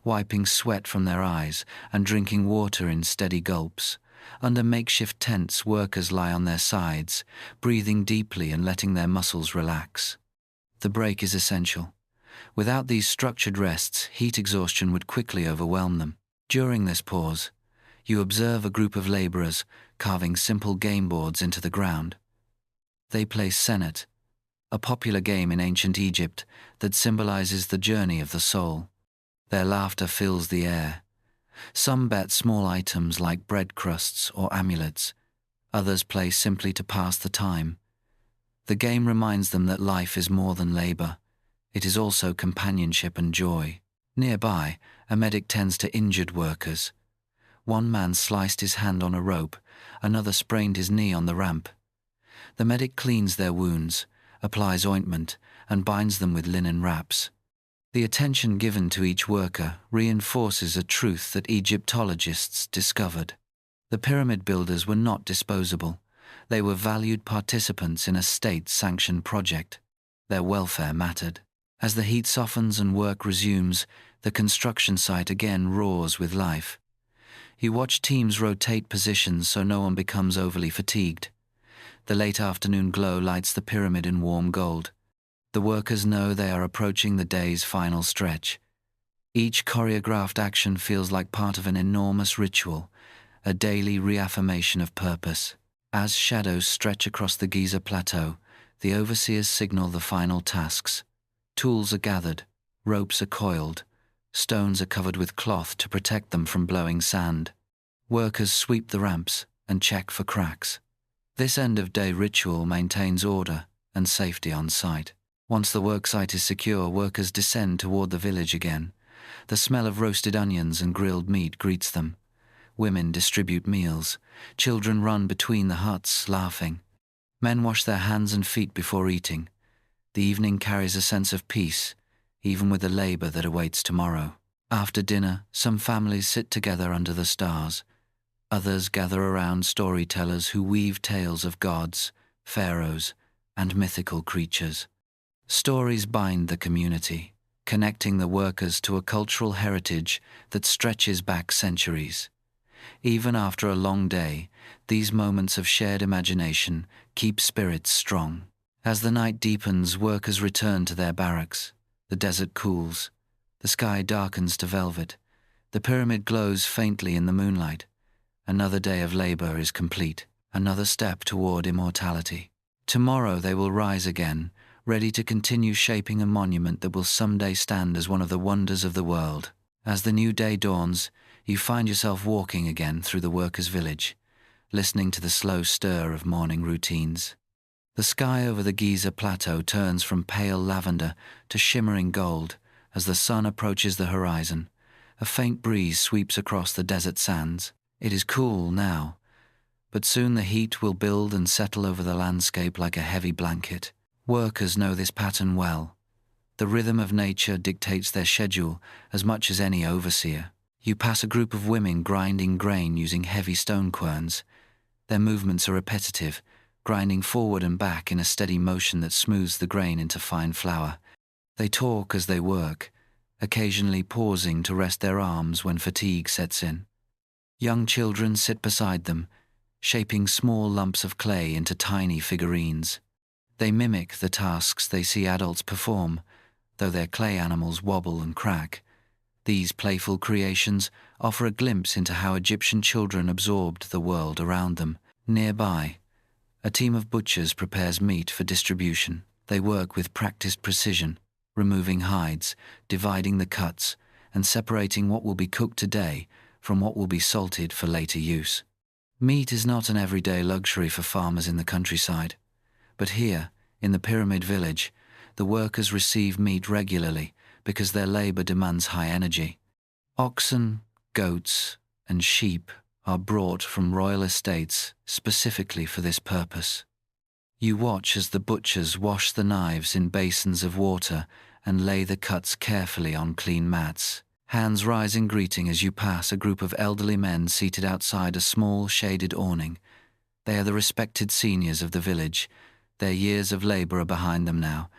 wiping sweat from their eyes and drinking water in steady gulps. Under makeshift tents, workers lie on their sides, breathing deeply and letting their muscles relax. The break is essential. Without these structured rests, heat exhaustion would quickly overwhelm them. During this pause, you observe a group of laborers carving simple game boards into the ground. They play senet, a popular game in ancient Egypt that symbolizes the journey of the soul. Their laughter fills the air. Some bet small items like bread crusts or amulets. Others play simply to pass the time. The game reminds them that life is more than labor. It is also companionship and joy. Nearby, a medic tends to injured workers. One man sliced his hand on a rope, another sprained his knee on the ramp. The medic cleans their wounds, applies ointment, and binds them with linen wraps. The attention given to each worker reinforces a truth that Egyptologists discovered. The pyramid builders were not disposable. They were valued participants in a state-sanctioned project. Their welfare mattered. As the heat softens and work resumes, the construction site again roars with life. You watch teams rotate positions so no one becomes overly fatigued. The late afternoon glow lights the pyramid in warm gold. The workers know they are approaching the day's final stretch. Each choreographed action feels like part of an enormous ritual, a daily reaffirmation of purpose. As shadows stretch across the Giza plateau, the overseers signal the final tasks. Tools are gathered, ropes are coiled, stones are covered with cloth to protect them from blowing sand. Workers sweep the ramps and check for cracks. This end-of-day ritual maintains order and safety on site. Once the worksite is secure, workers descend toward the village again. The smell of roasted onions and grilled meat greets them. Women distribute meals. Children run between the huts, laughing. Men wash their hands and feet before eating. The evening carries a sense of peace, even with the labor that awaits tomorrow. After dinner, some families sit together under the stars. Others gather around storytellers who weave tales of gods, pharaohs, and mythical creatures. Stories bind the community, connecting the workers to a cultural heritage that stretches back centuries. Even after a long day, these moments of shared imagination keep spirits strong. As the night deepens, workers return to their barracks. The desert cools. The sky darkens to velvet. The pyramid glows faintly in the moonlight. Another day of labor is complete, another step toward immortality. Tomorrow they will rise again, ready to continue shaping a monument that will someday stand as one of the wonders of the world. As the new day dawns, you find yourself walking again through the workers' village, listening to the slow stir of morning routines. The sky over the Giza plateau turns from pale lavender to shimmering gold as the sun approaches the horizon. A faint breeze sweeps across the desert sands. It is cool now, but soon the heat will build and settle over the landscape like a heavy blanket. Workers know this pattern well. The rhythm of nature dictates their schedule as much as any overseer. You pass a group of women grinding grain using heavy stone querns. Their movements are repetitive, grinding forward and back in a steady motion that smooths the grain into fine flour. They talk as they work, occasionally pausing to rest their arms when fatigue sets in. Young children sit beside them, shaping small lumps of clay into tiny figurines. They mimic the tasks they see adults perform, though their clay animals wobble and crack. These playful creations offer a glimpse into how Egyptian children absorbed the world around them. Nearby, a team of butchers prepares meat for distribution. They work with practiced precision, removing hides, dividing the cuts, and separating what will be cooked today from what will be salted for later use. Meat is not an everyday luxury for farmers in the countryside, but here, in the pyramid village, the workers receive meat regularly because their labor demands high energy. Oxen, goats, and sheep are brought from royal estates specifically for this purpose. You watch as the butchers wash the knives in basins of water and lay the cuts carefully on clean mats. Hands rise in greeting as you pass a group of elderly men seated outside a small shaded awning. They are the respected seniors of the village. Their years of labor are behind them now.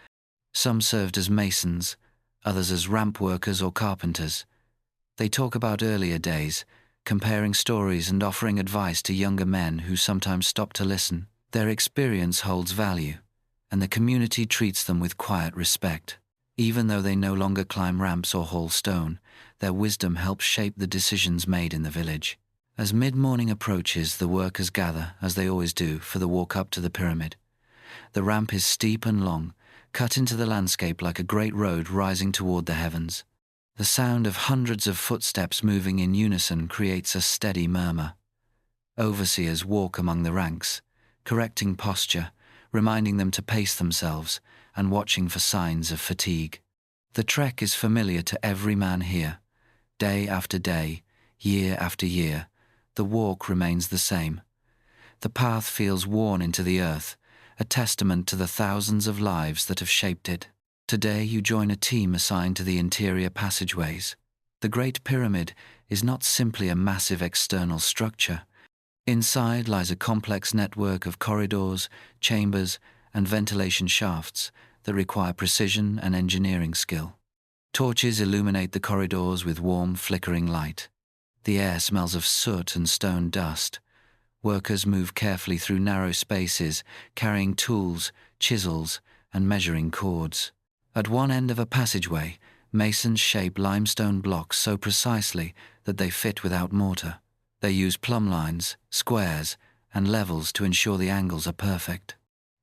Some served as masons, others as ramp workers or carpenters. They talk about earlier days, comparing stories and offering advice to younger men who sometimes stop to listen. Their experience holds value, and the community treats them with quiet respect. Even though they no longer climb ramps or haul stone, their wisdom helps shape the decisions made in the village. As mid-morning approaches, the workers gather, as they always do, for the walk up to the pyramid. The ramp is steep and long, cut into the landscape like a great road rising toward the heavens. The sound of hundreds of footsteps moving in unison creates a steady murmur. Overseers walk among the ranks, correcting posture, reminding them to pace themselves, and watching for signs of fatigue. The trek is familiar to every man here. Day after day, year after year, the walk remains the same. The path feels worn into the earth, a testament to the thousands of lives that have shaped it. Today you join a team assigned to the interior passageways. The Great Pyramid is not simply a massive external structure. Inside lies a complex network of corridors, chambers, and ventilation shafts that require precision and engineering skill. Torches illuminate the corridors with warm, flickering light. The air smells of soot and stone dust. Workers move carefully through narrow spaces, carrying tools, chisels, and measuring cords. At one end of a passageway, masons shape limestone blocks so precisely that they fit without mortar. They use plumb lines, squares, and levels to ensure the angles are perfect.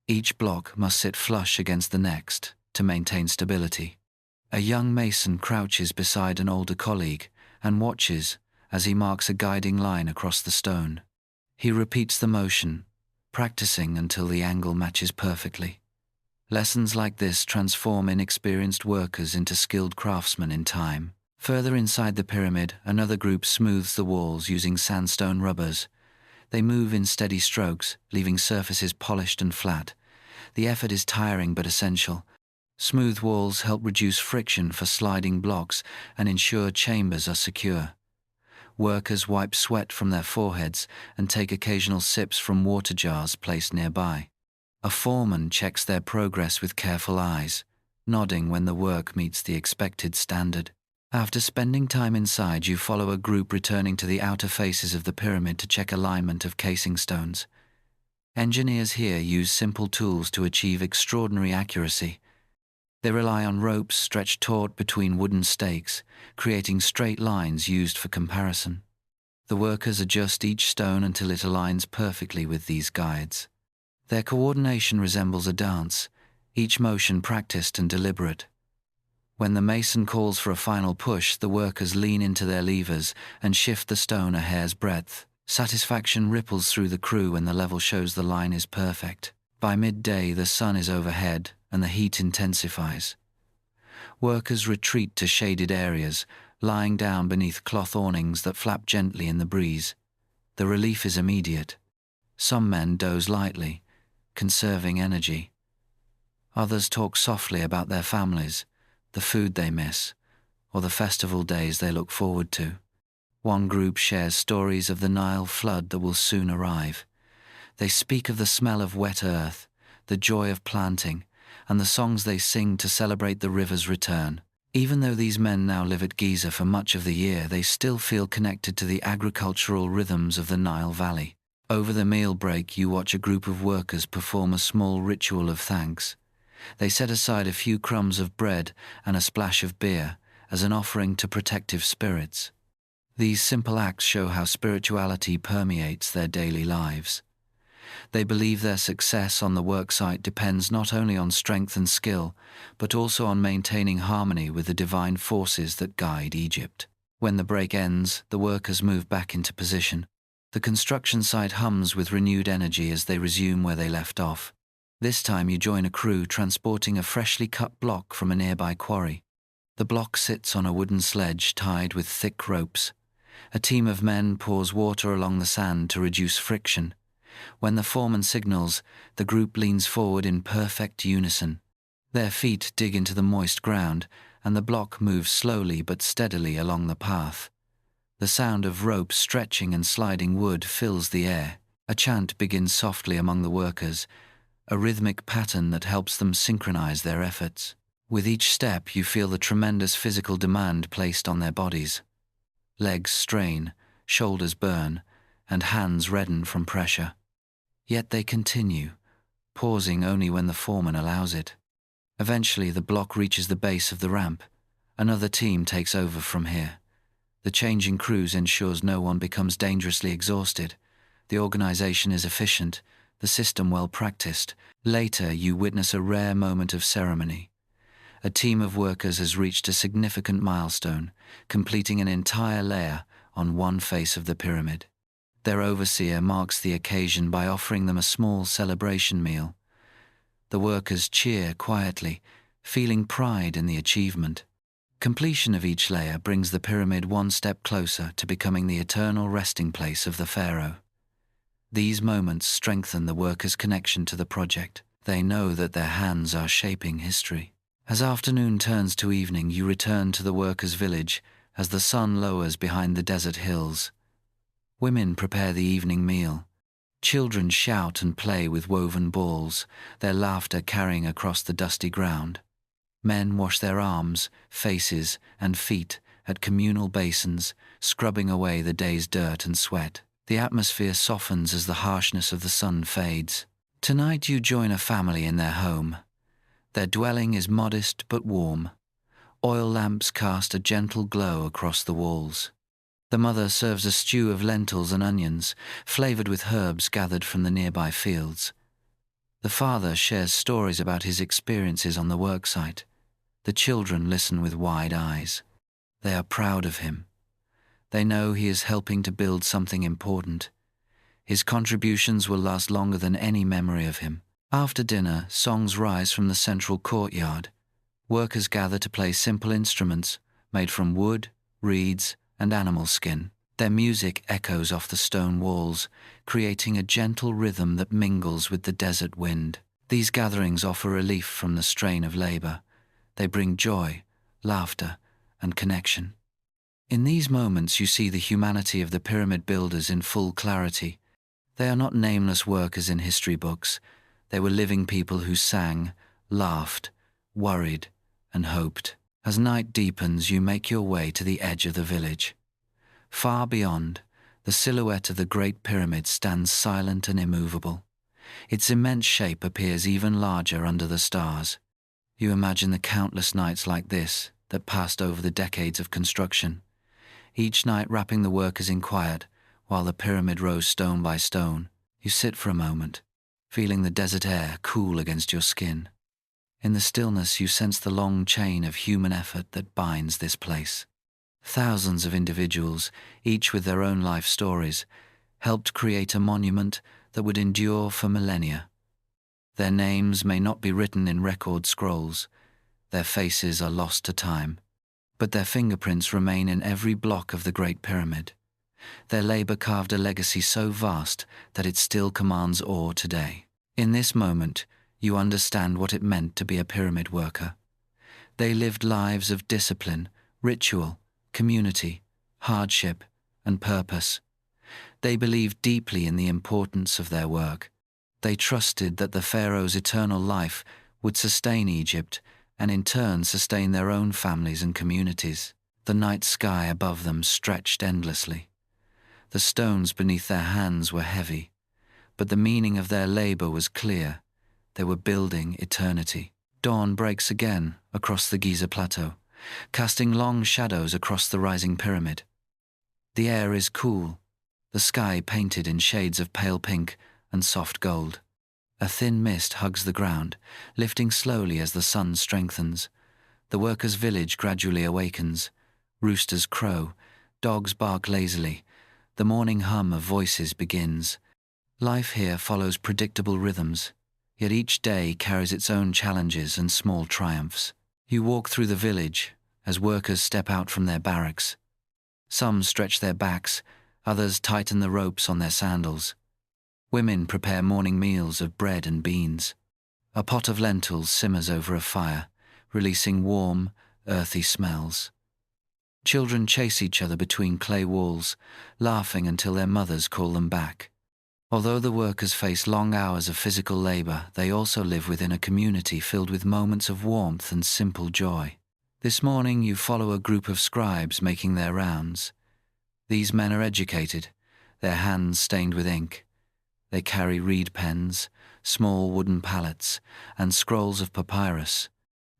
Each block must sit flush against the next to maintain stability. A young mason crouches beside an older colleague and watches as he marks a guiding line across the stone. He repeats the motion, practicing until the angle matches perfectly. Lessons like this transform inexperienced workers into skilled craftsmen in time. Further inside the pyramid, another group smooths the walls using sandstone rubbers. They move in steady strokes, leaving surfaces polished and flat. The effort is tiring but essential. Smooth walls help reduce friction for sliding blocks and ensure chambers are secure. Workers wipe sweat from their foreheads and take occasional sips from water jars placed nearby. A foreman checks their progress with careful eyes, nodding when the work meets the expected standard. After spending time inside, you follow a group returning to the outer faces of the pyramid to check alignment of casing stones. Engineers here use simple tools to achieve extraordinary accuracy. They rely on ropes stretched taut between wooden stakes, creating straight lines used for comparison. The workers adjust each stone until it aligns perfectly with these guides. Their coordination resembles a dance, each motion practiced and deliberate. When the mason calls for a final push, the workers lean into their levers and shift the stone a hair's breadth. Satisfaction ripples through the crew when the level shows the line is perfect. By midday, the sun is overhead and the heat intensifies. Workers retreat to shaded areas, lying down beneath cloth awnings that flap gently in the breeze. The relief is immediate. Some men doze lightly, conserving energy. Others talk softly about their families, the food they miss, or the festival days they look forward to. One group shares stories of the Nile flood that will soon arrive. They speak of the smell of wet earth, the joy of planting, and the songs they sing to celebrate the river's return. Even though these men now live at Giza for much of the year, they still feel connected to the agricultural rhythms of the Nile Valley. Over the meal break, you watch a group of workers perform a small ritual of thanks. They set aside a few crumbs of bread and a splash of beer as an offering to protective spirits. These simple acts show how spirituality permeates their daily lives. They believe their success on the worksite depends not only on strength and skill, but also on maintaining harmony with the divine forces that guide Egypt. When the break ends, the workers move back into position. The construction site hums with renewed energy as they resume where they left off. This time you join a crew transporting a freshly cut block from a nearby quarry. The block sits on a wooden sledge tied with thick ropes. A team of men pours water along the sand to reduce friction. When the foreman signals, the group leans forward in perfect unison. Their feet dig into the moist ground, and the block moves slowly but steadily along the path. The sound of ropes stretching and sliding wood fills the air. A chant begins softly among the workers, a rhythmic pattern that helps them synchronize their efforts. With each step, you feel the tremendous physical demand placed on their bodies. Legs strain, shoulders burn, and hands redden from pressure. Yet they continue, pausing only when the foreman allows it. Eventually, the block reaches the base of the ramp. Another team takes over from here. The change in crews ensures no one becomes dangerously exhausted. The organization is efficient, the system well practiced. Later, you witness a rare moment of ceremony. A team of workers has reached a significant milestone, completing an entire layer on one face of the pyramid. Their overseer marks the occasion by offering them a small celebration meal. The workers cheer quietly, feeling pride in the achievement. Completion of each layer brings the pyramid one step closer to becoming the eternal resting place of the pharaoh. These moments strengthen the workers' connection to the project. They know that their hands are shaping history. As afternoon turns to evening, you return to the workers' village as the sun lowers behind the desert hills. Women prepare the evening meal. Children shout and play with woven balls, their laughter carrying across the dusty ground. Men wash their arms, faces, and feet at communal basins, scrubbing away the day's dirt and sweat. The atmosphere softens as the harshness of the sun fades. Tonight you join a family in their home. Their dwelling is modest but warm. Oil lamps cast a gentle glow across the walls. The mother serves a stew of lentils and onions, flavored with herbs gathered from the nearby fields. The father shares stories about his experiences on the worksite. The children listen with wide eyes. They are proud of him. They know he is helping to build something important. His contributions will last longer than any memory of him. After dinner, songs rise from the central courtyard. Workers gather to play simple instruments made from wood, reeds, and animal skin. Their music echoes off the stone walls, creating a gentle rhythm that mingles with the desert wind. These gatherings offer relief from the strain of labor. They bring joy, laughter, and connection. In these moments you see the humanity of the pyramid builders in full clarity. They are not nameless workers in history books. They were living people who sang, laughed, worried, and hoped. As night deepens, you make your way to the edge of the village. Far beyond, the silhouette of the Great Pyramid stands silent and immovable. Its immense shape appears even larger under the stars. You imagine the countless nights like this that passed over the decades of construction, each night wrapping the workers in quiet while the pyramid rose stone by stone. You sit for a moment, feeling the desert air cool against your skin. In the stillness, you sense the long chain of human effort that binds this place. Thousands of individuals, each with their own life stories, helped create a monument that would endure for millennia. Their names may not be written in record scrolls, their faces are lost to time, but their fingerprints remain in every block of the Great Pyramid. Their labor carved a legacy so vast that it still commands awe today. In this moment, you understand what it meant to be a pyramid worker. They lived lives of discipline, ritual, community, hardship, and purpose. They believed deeply in the importance of their work. They trusted that the pharaoh's eternal life would sustain Egypt and in turn sustain their own families and communities. The night sky above them stretched endlessly. The stones beneath their hands were heavy, but the meaning of their labor was clear. They were building eternity. Dawn breaks again across the Giza plateau, casting long shadows across the rising pyramid. The air is cool, the sky painted in shades of pale pink and soft gold. A thin mist hugs the ground, lifting slowly as the sun strengthens. The workers' village gradually awakens. Roosters crow, dogs bark lazily. The morning hum of voices begins. Life here follows predictable rhythms, yet each day carries its own challenges and small triumphs. You walk through the village as workers step out from their barracks. Some stretch their backs, others tighten the ropes on their sandals. Women prepare morning meals of bread and beans. A pot of lentils simmers over a fire, releasing warm, earthy smells. Children chase each other between clay walls, laughing until their mothers call them back. Although the workers face long hours of physical labor, they also live within a community filled with moments of warmth and simple joy. This morning you follow a group of scribes making their rounds. These men are educated, their hands stained with ink. They carry reed pens, small wooden pallets, and scrolls of papyrus.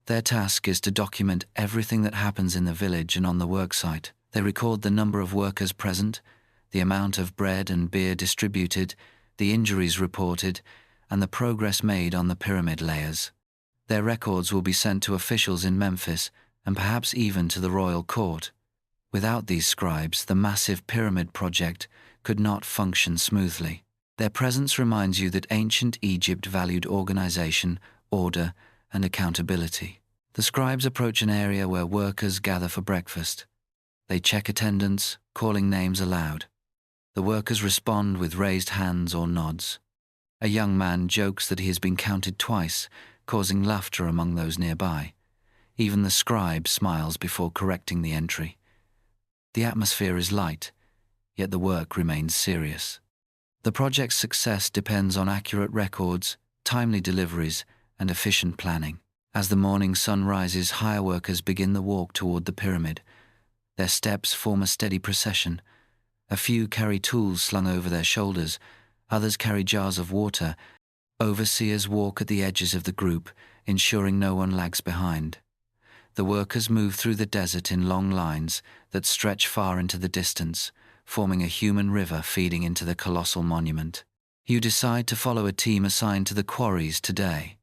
Their task is to document everything that happens in the village and on the worksite. They record the number of workers present, the amount of bread and beer distributed, the injuries reported, and the progress made on the pyramid layers. Their records will be sent to officials in Memphis and perhaps even to the royal court. Without these scribes, the massive pyramid project could not function smoothly. Their presence reminds you that ancient Egypt valued organization, order, and accountability. The scribes approach an area where workers gather for breakfast. They check attendance, calling names aloud. The workers respond with raised hands or nods. A young man jokes that he has been counted twice, causing laughter among those nearby. Even the scribe smiles before correcting the entry. The atmosphere is light, yet the work remains serious. The project's success depends on accurate records, timely deliveries, and efficient planning. As the morning sun rises, hire workers begin the walk toward the pyramid. Their steps form a steady procession. A few carry tools slung over their shoulders, others carry jars of water. Overseers walk at the edges of the group, ensuring no one lags behind. The workers move through the desert in long lines that stretch far into the distance, forming a human river feeding into the colossal monument. You decide to follow a team assigned to the quarries today.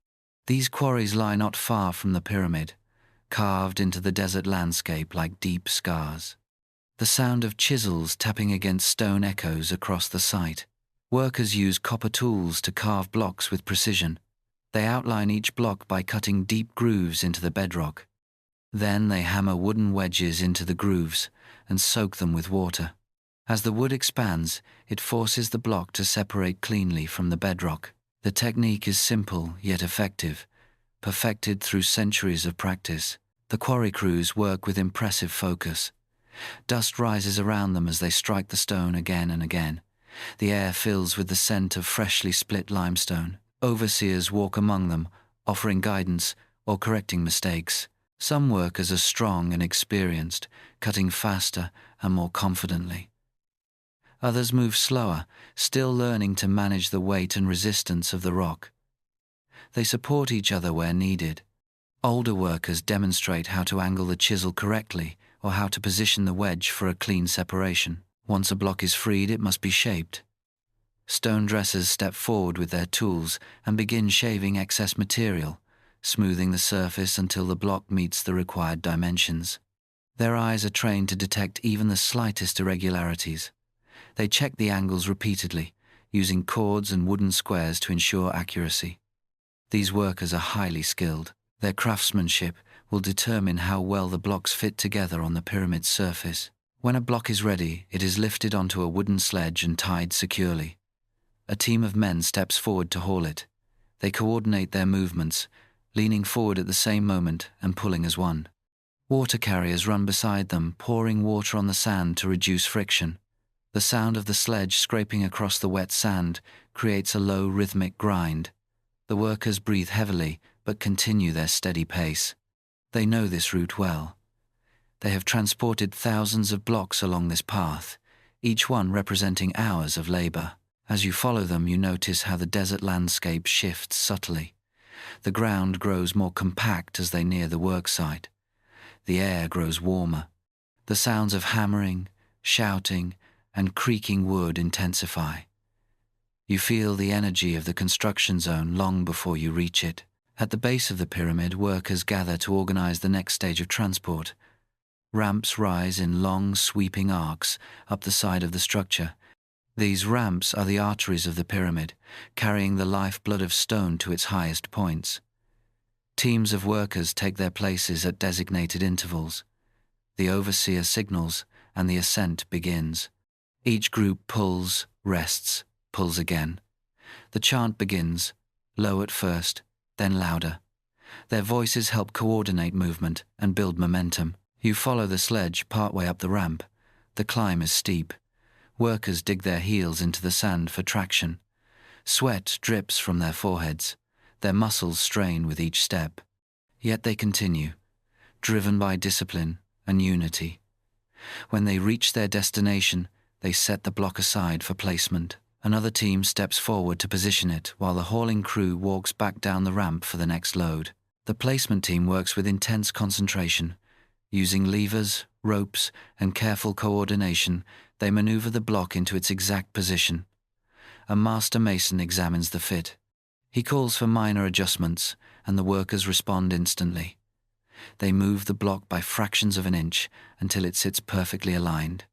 These quarries lie not far from the pyramid, carved into the desert landscape like deep scars. The sound of chisels tapping against stone echoes across the site. Workers use copper tools to carve blocks with precision. They outline each block by cutting deep grooves into the bedrock. Then they hammer wooden wedges into the grooves and soak them with water. As the wood expands, it forces the block to separate cleanly from the bedrock. The technique is simple yet effective, perfected through centuries of practice. The quarry crews work with impressive focus. Dust rises around them as they strike the stone again and again. The air fills with the scent of freshly split limestone. Overseers walk among them, offering guidance or correcting mistakes. Some workers are strong and experienced, cutting faster and more confidently. Others move slower, still learning to manage the weight and resistance of the rock. They support each other where needed. Older workers demonstrate how to angle the chisel correctly or how to position the wedge for a clean separation. Once a block is freed, it must be shaped. Stone dressers step forward with their tools and begin shaving excess material, smoothing the surface until the block meets the required dimensions. Their eyes are trained to detect even the slightest irregularities. They check the angles repeatedly, using cords and wooden squares to ensure accuracy. These workers are highly skilled. Their craftsmanship will determine how well the blocks fit together on the pyramid's surface. When a block is ready, it is lifted onto a wooden sledge and tied securely. A team of men steps forward to haul it. They coordinate their movements, leaning forward at the same moment and pulling as one. Water carriers run beside them, pouring water on the sand to reduce friction. The sound of the sledge scraping across the wet sand creates a low rhythmic grind. The workers breathe heavily but continue their steady pace. They know this route well. They have transported thousands of blocks along this path, each one representing hours of labor. As you follow them, you notice how the desert landscape shifts subtly. The ground grows more compact as they near the worksite. The air grows warmer. The sounds of hammering, shouting, and creaking wood intensify. You feel the energy of the construction zone long before you reach it. At the base of the pyramid, workers gather to organize the next stage of transport. Ramps rise in long, sweeping arcs up the side of the structure. These ramps are the arteries of the pyramid, carrying the lifeblood of stone to its highest points. Teams of workers take their places at designated intervals. The overseer signals, and the ascent begins. Each group pulls, rests, pulls again. The chant begins, low at first, then louder. Their voices help coordinate movement and build momentum. You follow the sledge partway up the ramp. The climb is steep. Workers dig their heels into the sand for traction. Sweat drips from their foreheads. Their muscles strain with each step. Yet they continue, driven by discipline and unity. When they reach their destination, they set the block aside for placement. Another team steps forward to position it while the hauling crew walks back down the ramp for the next load. The placement team works with intense concentration. Using levers, ropes, and careful coordination, they maneuver the block into its exact position. A master mason examines the fit. He calls for minor adjustments, and the workers respond instantly. They move the block by fractions of an inch until it sits perfectly aligned.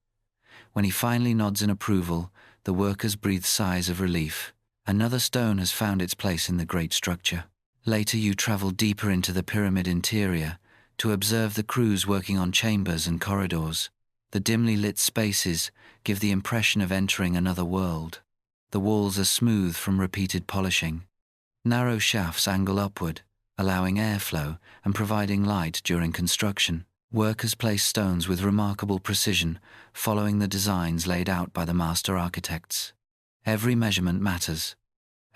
When he finally nods in approval, the workers breathe sighs of relief. Another stone has found its place in the great structure. Later you travel deeper into the pyramid interior to observe the crews working on chambers and corridors. The dimly lit spaces give the impression of entering another world. The walls are smooth from repeated polishing. Narrow shafts angle upward, allowing airflow and providing light during construction. Workers place stones with remarkable precision, following the designs laid out by the master architects. Every measurement matters.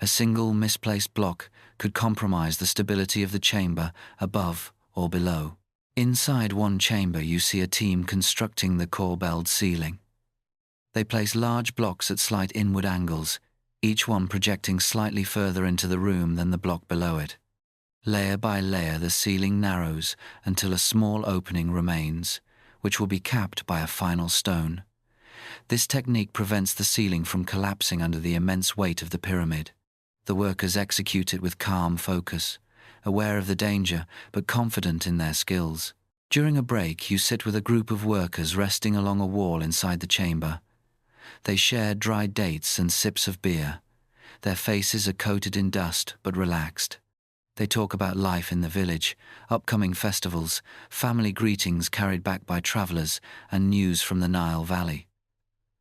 A single misplaced block could compromise the stability of the chamber above or below. Inside one chamber, you see a team constructing the corbelled ceiling. They place large blocks at slight inward angles, each one projecting slightly further into the room than the block below it. Layer by layer, the ceiling narrows until a small opening remains, which will be capped by a final stone. This technique prevents the ceiling from collapsing under the immense weight of the pyramid. The workers execute it with calm focus, aware of the danger but confident in their skills. During a break, you sit with a group of workers resting along a wall inside the chamber. They share dried dates and sips of beer. Their faces are coated in dust but relaxed. They talk about life in the village, upcoming festivals, family greetings carried back by travelers, and news from the Nile Valley.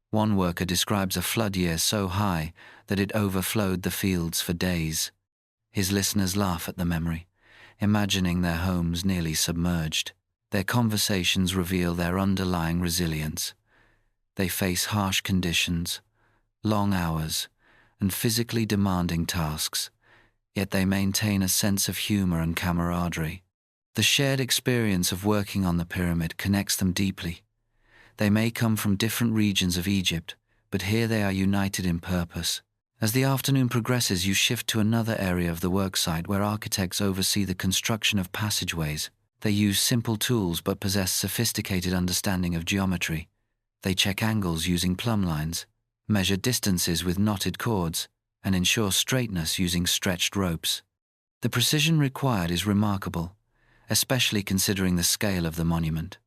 One worker describes a flood year so high that it overflowed the fields for days. His listeners laugh at the memory, imagining their homes nearly submerged. Their conversations reveal their underlying resilience. They face harsh conditions, long hours, and physically demanding tasks, yet they maintain a sense of humor and camaraderie. The shared experience of working on the pyramid connects them deeply. They may come from different regions of Egypt, but here they are united in purpose. As the afternoon progresses, you shift to another area of the worksite where architects oversee the construction of passageways. They use simple tools but possess sophisticated understanding of geometry. They check angles using plumb lines, measure distances with knotted cords, and ensure straightness using stretched ropes. The precision required is remarkable, especially considering the scale of the monument.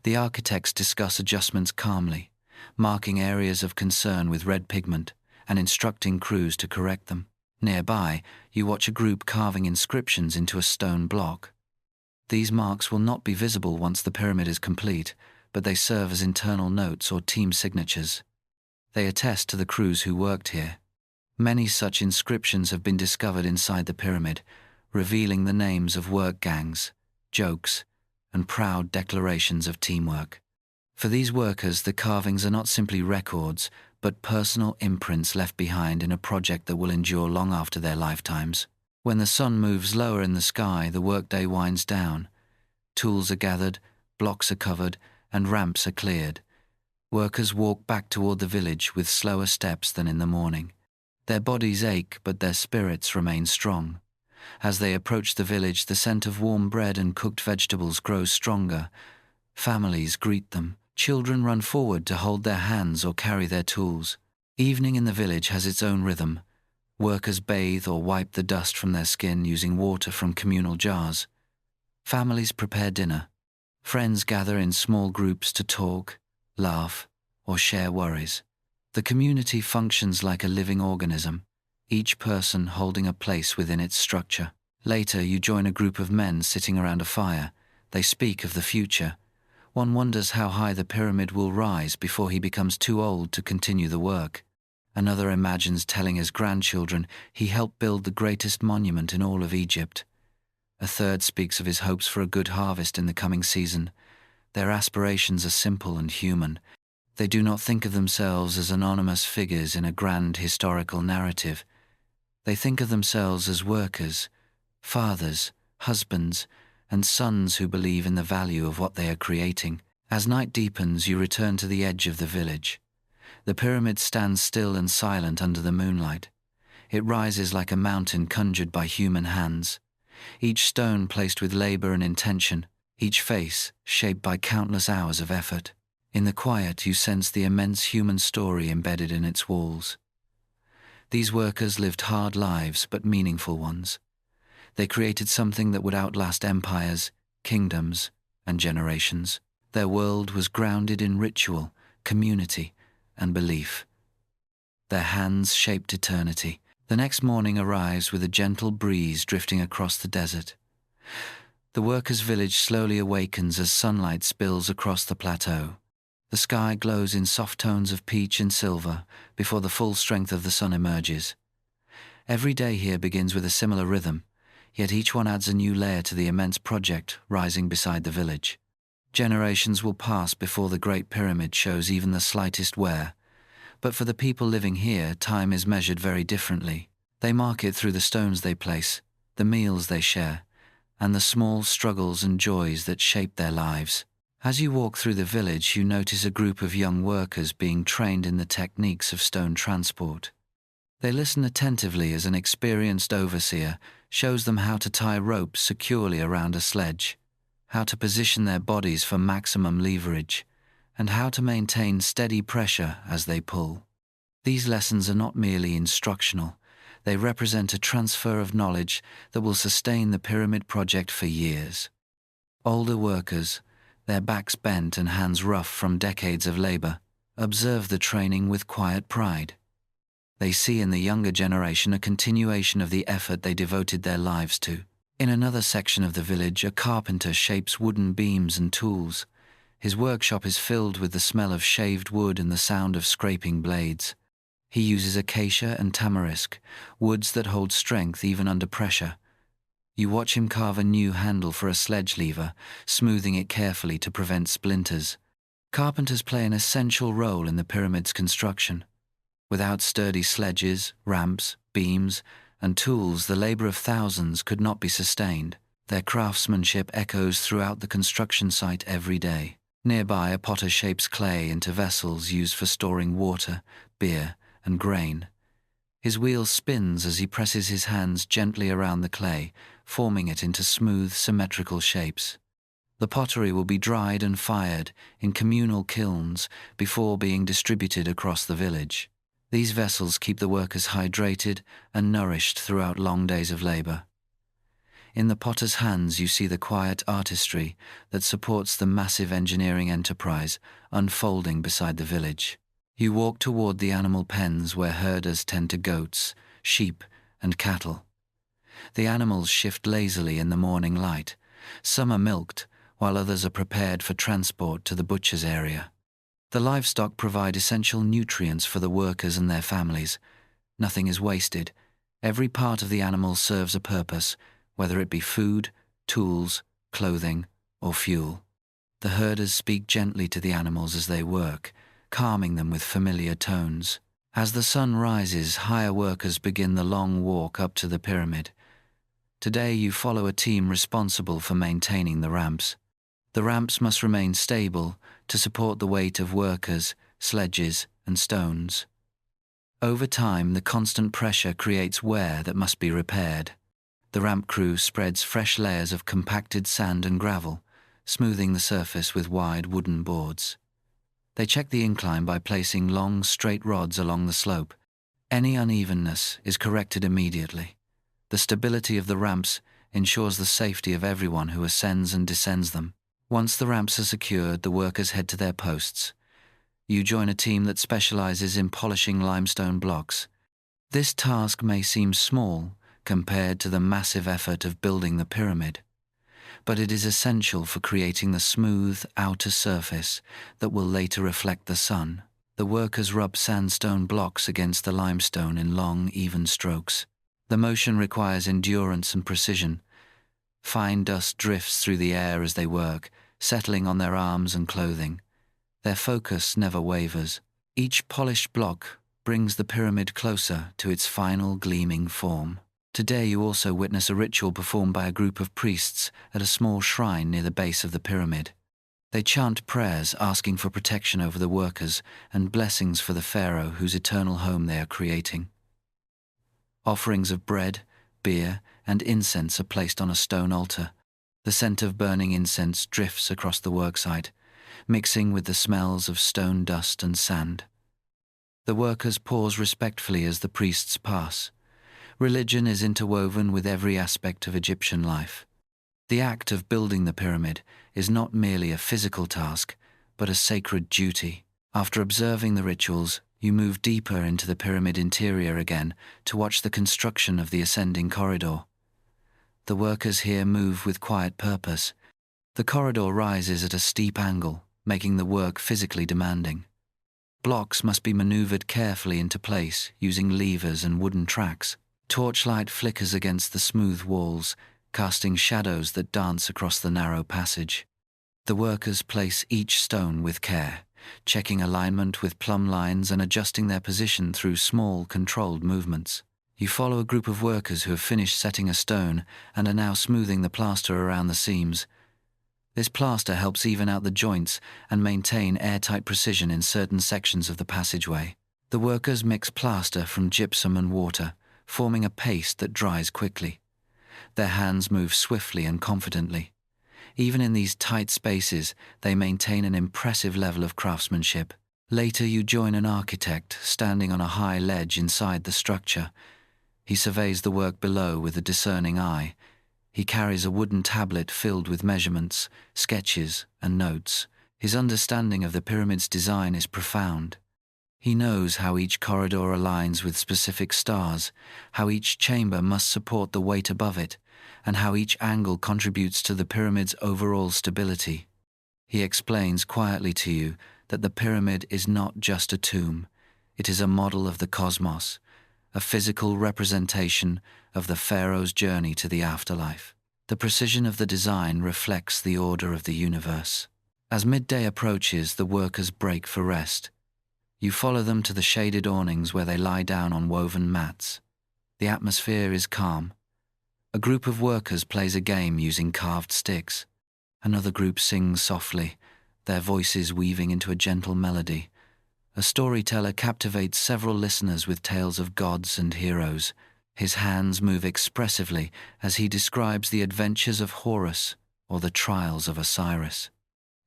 The architects discuss adjustments calmly, marking areas of concern with red pigment and instructing crews to correct them. Nearby, you watch a group carving inscriptions into a stone block. These marks will not be visible once the pyramid is complete, but they serve as internal notes or team signatures. They attest to the crews who worked here. Many such inscriptions have been discovered inside the pyramid, revealing the names of work gangs, jokes, and proud declarations of teamwork. For these workers, the carvings are not simply records, but personal imprints left behind in a project that will endure long after their lifetimes. When the sun moves lower in the sky, the workday winds down. Tools are gathered, blocks are covered, and ramps are cleared. Workers walk back toward the village with slower steps than in the morning. Their bodies ache, but their spirits remain strong. As they approach the village, the scent of warm bread and cooked vegetables grows stronger. Families greet them. Children run forward to hold their hands or carry their tools. Evening in the village has its own rhythm. Workers bathe or wipe the dust from their skin using water from communal jars. Families prepare dinner. Friends gather in small groups to talk, laugh, or share worries. The community functions like a living organism, each person holding a place within its structure. Later, you join a group of men sitting around a fire. They speak of the future. One wonders how high the pyramid will rise before he becomes too old to continue the work. Another imagines telling his grandchildren he helped build the greatest monument in all of Egypt. A third speaks of his hopes for a good harvest in the coming season. Their aspirations are simple and human. They do not think of themselves as anonymous figures in a grand historical narrative. They think of themselves as workers, fathers, husbands, and sons who believe in the value of what they are creating. As night deepens, you return to the edge of the village. The pyramid stands still and silent under the moonlight. It rises like a mountain conjured by human hands. Each stone placed with labor and intention, each face shaped by countless hours of effort. In the quiet, you sense the immense human story embedded in its walls. These workers lived hard lives, but meaningful ones. They created something that would outlast empires, kingdoms, and generations. Their world was grounded in ritual, community, and belief. Their hands shaped eternity. The next morning arrives with a gentle breeze drifting across the desert. The workers' village slowly awakens as sunlight spills across the plateau. The sky glows in soft tones of peach and silver before the full strength of the sun emerges. Every day here begins with a similar rhythm, yet each one adds a new layer to the immense project rising beside the village. Generations will pass before the Great Pyramid shows even the slightest wear, but for the people living here, time is measured very differently. They mark it through the stones they place, the meals they share, and the small struggles and joys that shape their lives. As you walk through the village, you notice a group of young workers being trained in the techniques of stone transport. They listen attentively as an experienced overseer shows them how to tie ropes securely around a sledge, how to position their bodies for maximum leverage, and how to maintain steady pressure as they pull. These lessons are not merely instructional, they represent a transfer of knowledge that will sustain the pyramid project for years. Older workers, their backs bent and hands rough from decades of labor, observe the training with quiet pride. They see in the younger generation a continuation of the effort they devoted their lives to. In another section of the village, a carpenter shapes wooden beams and tools. His workshop is filled with the smell of shaved wood and the sound of scraping blades. He uses acacia and tamarisk, woods that hold strength even under pressure. You watch him carve a new handle for a sledge lever, smoothing it carefully to prevent splinters. Carpenters play an essential role in the pyramid's construction. Without sturdy sledges, ramps, beams, and tools, the labor of thousands could not be sustained. Their craftsmanship echoes throughout the construction site every day. Nearby, a potter shapes clay into vessels used for storing water, beer, and grain. His wheel spins as he presses his hands gently around the clay, forming it into smooth, symmetrical shapes. The pottery will be dried and fired in communal kilns before being distributed across the village. These vessels keep the workers hydrated and nourished throughout long days of labor. In the potter's hands you see the quiet artistry that supports the massive engineering enterprise unfolding beside the village. You walk toward the animal pens where herders tend to goats, sheep, and cattle. The animals shift lazily in the morning light. Some are milked, while others are prepared for transport to the butcher's area. The livestock provide essential nutrients for the workers and their families. Nothing is wasted. Every part of the animal serves a purpose, whether it be food, tools, clothing, or fuel. The herders speak gently to the animals as they work, calming them with familiar tones. As the sun rises, hire workers begin the long walk up to the pyramid. Today you follow a team responsible for maintaining the ramps. The ramps must remain stable to support the weight of workers, sledges, and stones. Over time, the constant pressure creates wear that must be repaired. The ramp crew spreads fresh layers of compacted sand and gravel, smoothing the surface with wide wooden boards. They check the incline by placing long, straight rods along the slope. Any unevenness is corrected immediately. The stability of the ramps ensures the safety of everyone who ascends and descends them. Once the ramps are secured, the workers head to their posts. You join a team that specializes in polishing limestone blocks. This task may seem small compared to the massive effort of building the pyramid, but it is essential for creating the smooth outer surface that will later reflect the sun. The workers rub sandstone blocks against the limestone in long, even strokes. The motion requires endurance and precision. Fine dust drifts through the air as they work, settling on their arms and clothing. Their focus never wavers. Each polished block brings the pyramid closer to its final gleaming form. Today you also witness a ritual performed by a group of priests at a small shrine near the base of the pyramid. They chant prayers asking for protection over the workers and blessings for the pharaoh whose eternal home they are creating. Offerings of bread, beer, and incense are placed on a stone altar. The scent of burning incense drifts across the worksite, mixing with the smells of stone dust and sand. The workers pause respectfully as the priests pass. Religion is interwoven with every aspect of Egyptian life. The act of building the pyramid is not merely a physical task, but a sacred duty. After observing the rituals, you move deeper into the pyramid interior again to watch the construction of the ascending corridor. The workers here move with quiet purpose. The corridor rises at a steep angle, making the work physically demanding. Blocks must be maneuvered carefully into place using levers and wooden tracks. Torchlight flickers against the smooth walls, casting shadows that dance across the narrow passage. The workers place each stone with care, checking alignment with plumb lines and adjusting their position through small, controlled movements. You follow a group of workers who have finished setting a stone and are now smoothing the plaster around the seams. This plaster helps even out the joints and maintain airtight precision in certain sections of the passageway. The workers mix plaster from gypsum and water, forming a paste that dries quickly. Their hands move swiftly and confidently. Even in these tight spaces, they maintain an impressive level of craftsmanship. Later you join an architect standing on a high ledge inside the structure. He surveys the work below with a discerning eye. He carries a wooden tablet filled with measurements, sketches, and notes. His understanding of the pyramid's design is profound. He knows how each corridor aligns with specific stars, how each chamber must support the weight above it, and how each angle contributes to the pyramid's overall stability. He explains quietly to you that the pyramid is not just a tomb. It is a model of the cosmos, a physical representation of the pharaoh's journey to the afterlife. The precision of the design reflects the order of the universe. As midday approaches, the workers break for rest. You follow them to the shaded awnings where they lie down on woven mats. The atmosphere is calm. A group of workers plays a game using carved sticks. Another group sings softly, their voices weaving into a gentle melody. A storyteller captivates several listeners with tales of gods and heroes. His hands move expressively as he describes the adventures of Horus, or the trials of Osiris.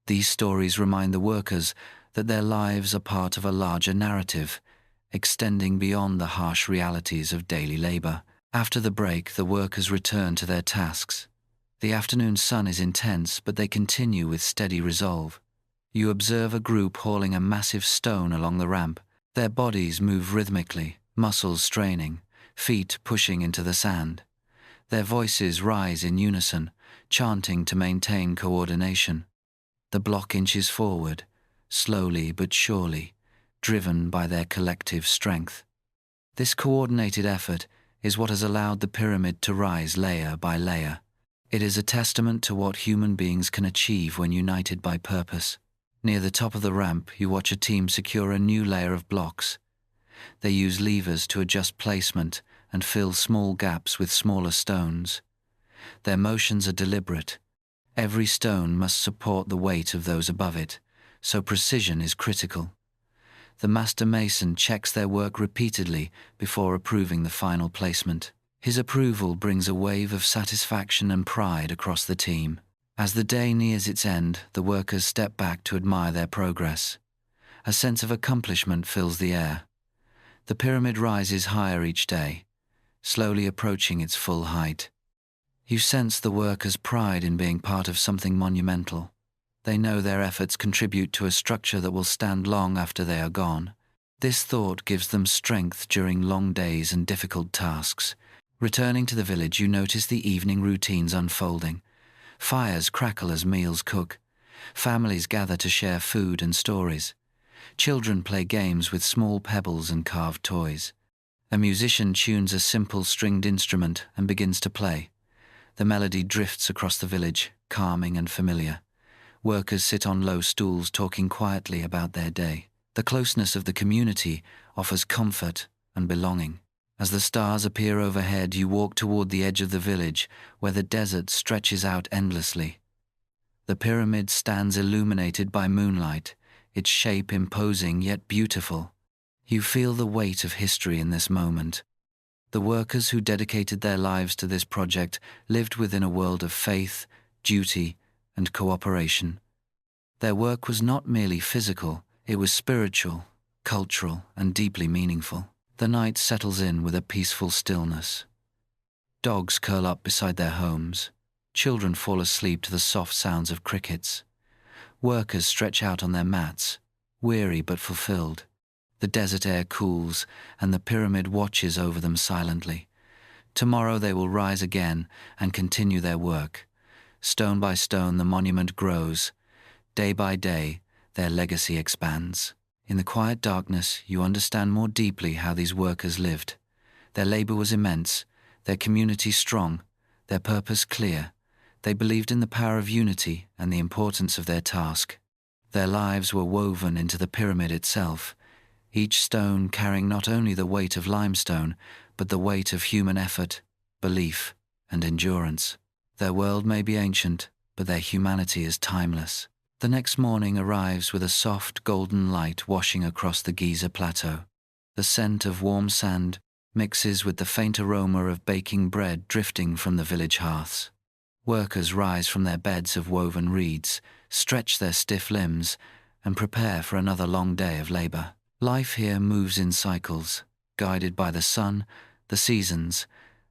These stories remind the workers that their lives are part of a larger narrative, extending beyond the harsh realities of daily labor. After the break, the workers return to their tasks. The afternoon sun is intense, but they continue with steady resolve. You observe a group hauling a massive stone along the ramp. Their bodies move rhythmically, muscles straining, feet pushing into the sand. Their voices rise in unison, chanting to maintain coordination. The block inches forward, slowly but surely, driven by their collective strength. This coordinated effort is what has allowed the pyramid to rise layer by layer. It is a testament to what human beings can achieve when united by purpose. Near the top of the ramp, you watch a team secure a new layer of blocks. They use levers to adjust placement and fill small gaps with smaller stones. Their motions are deliberate. Every stone must support the weight of those above it, so precision is critical. The master mason checks their work repeatedly before approving the final placement. His approval brings a wave of satisfaction and pride across the team. As the day nears its end, the workers step back to admire their progress. A sense of accomplishment fills the air. The pyramid rises higher each day, slowly approaching its full height. You sense the workers' pride in being part of something monumental. They know their efforts contribute to a structure that will stand long after they are gone. This thought gives them strength during long days and difficult tasks. Returning to the village, you notice the evening routines unfolding. Fires crackle as meals cook. Families gather to share food and stories. Children play games with small pebbles and carved toys. A musician tunes a simple stringed instrument and begins to play. The melody drifts across the village, calming and familiar. Workers sit on low stools talking quietly about their day. The closeness of the community offers comfort and belonging. As the stars appear overhead, you walk toward the edge of the village, where the desert stretches out endlessly. The pyramid stands illuminated by moonlight, its shape imposing yet beautiful. You feel the weight of history in this moment. The workers who dedicated their lives to this project lived within a world of faith, duty, and cooperation. Their work was not merely physical, it was spiritual, cultural, and deeply meaningful. The night settles in with a peaceful stillness. Dogs curl up beside their homes. Children fall asleep to the soft sounds of crickets. Workers stretch out on their mats, weary but fulfilled. The desert air cools, and the pyramid watches over them silently. Tomorrow they will rise again and continue their work. Stone by stone the monument grows. Day by day, their legacy expands. In the quiet darkness, you understand more deeply how these workers lived. Their labor was immense, their community strong, their purpose clear. They believed in the power of unity and the importance of their task. Their lives were woven into the pyramid itself, each stone carrying not only the weight of limestone, but the weight of human effort, belief, and endurance. Their world may be ancient, but their humanity is timeless. The next morning arrives with a soft golden light washing across the Giza plateau. The scent of warm sand mixes with the faint aroma of baking bread drifting from the village hearths. Workers rise from their beds of woven reeds, stretch their stiff limbs, and prepare for another long day of labor. Life here moves in cycles, guided by the sun, the seasons,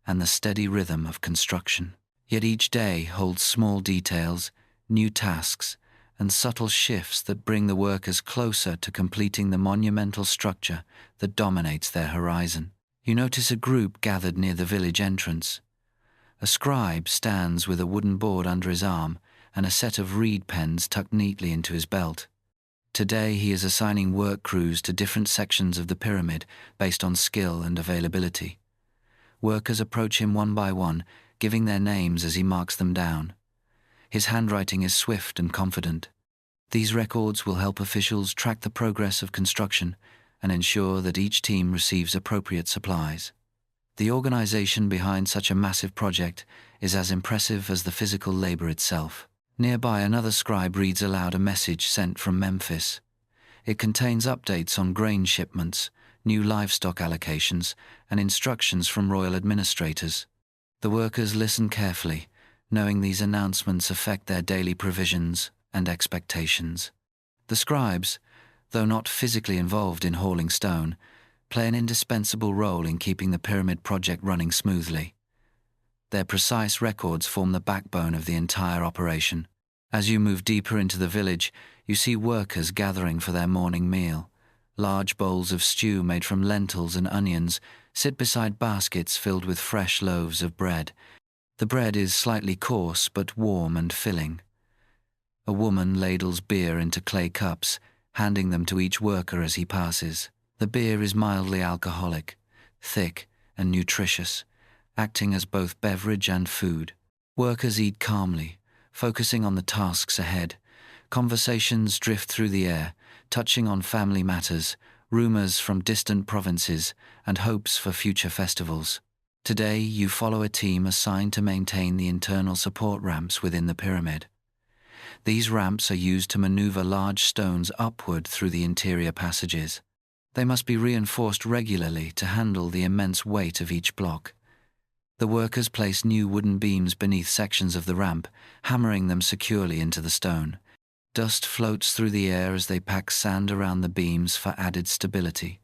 and the steady rhythm of construction. Yet each day holds small details, new tasks, and subtle shifts that bring the workers closer to completing the monumental structure that dominates their horizon. You notice a group gathered near the village entrance. A scribe stands with a wooden board under his arm and a set of reed pens tucked neatly into his belt. Today he is assigning work crews to different sections of the pyramid based on skill and availability. Workers approach him one by one, giving their names as he marks them down. His handwriting is swift and confident. These records will help officials track the progress of construction and ensure that each team receives appropriate supplies. The organization behind such a massive project is as impressive as the physical labor itself. Nearby, another scribe reads aloud a message sent from Memphis. It contains updates on grain shipments, new livestock allocations, and instructions from royal administrators. The workers listen carefully, knowing these announcements affect their daily provisions and expectations. The scribes, though not physically involved in hauling stone, play an indispensable role in keeping the pyramid project running smoothly. Their precise records form the backbone of the entire operation. As you move deeper into the village, you see workers gathering for their morning meal. Large bowls of stew made from lentils and onions sit beside baskets filled with fresh loaves of bread. The bread is slightly coarse but warm and filling. A woman ladles beer into clay cups, handing them to each worker as he passes. The beer is mildly alcoholic, thick and nutritious, acting as both beverage and food. Workers eat calmly, focusing on the tasks ahead. Conversations drift through the air, touching on family matters, rumors from distant provinces, and hopes for future festivals. Today, you follow a team assigned to maintain the internal support ramps within the pyramid. These ramps are used to maneuver large stones upward through the interior passages. They must be reinforced regularly to handle the immense weight of each block. The workers place new wooden beams beneath sections of the ramp, hammering them securely into the stone. Dust floats through the air as they pack sand around the beams for added stability.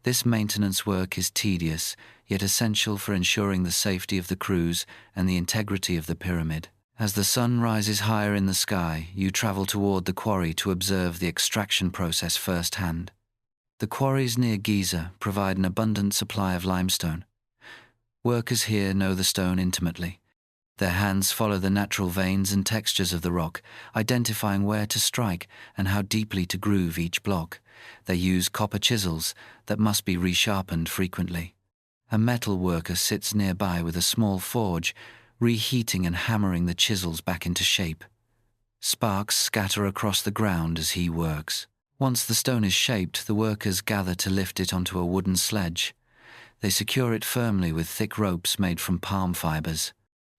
This maintenance work is tedious, yet essential for ensuring the safety of the crews and the integrity of the pyramid. As the sun rises higher in the sky, you travel toward the quarry to observe the extraction process firsthand. The quarries near Giza provide an abundant supply of limestone. Workers here know the stone intimately. Their hands follow the natural veins and textures of the rock, identifying where to strike and how deeply to groove each block. They use copper chisels that must be resharpened frequently. A metal worker sits nearby with a small forge, reheating and hammering the chisels back into shape. Sparks scatter across the ground as he works. Once the stone is shaped, the workers gather to lift it onto a wooden sledge. They secure it firmly with thick ropes made from palm fibers.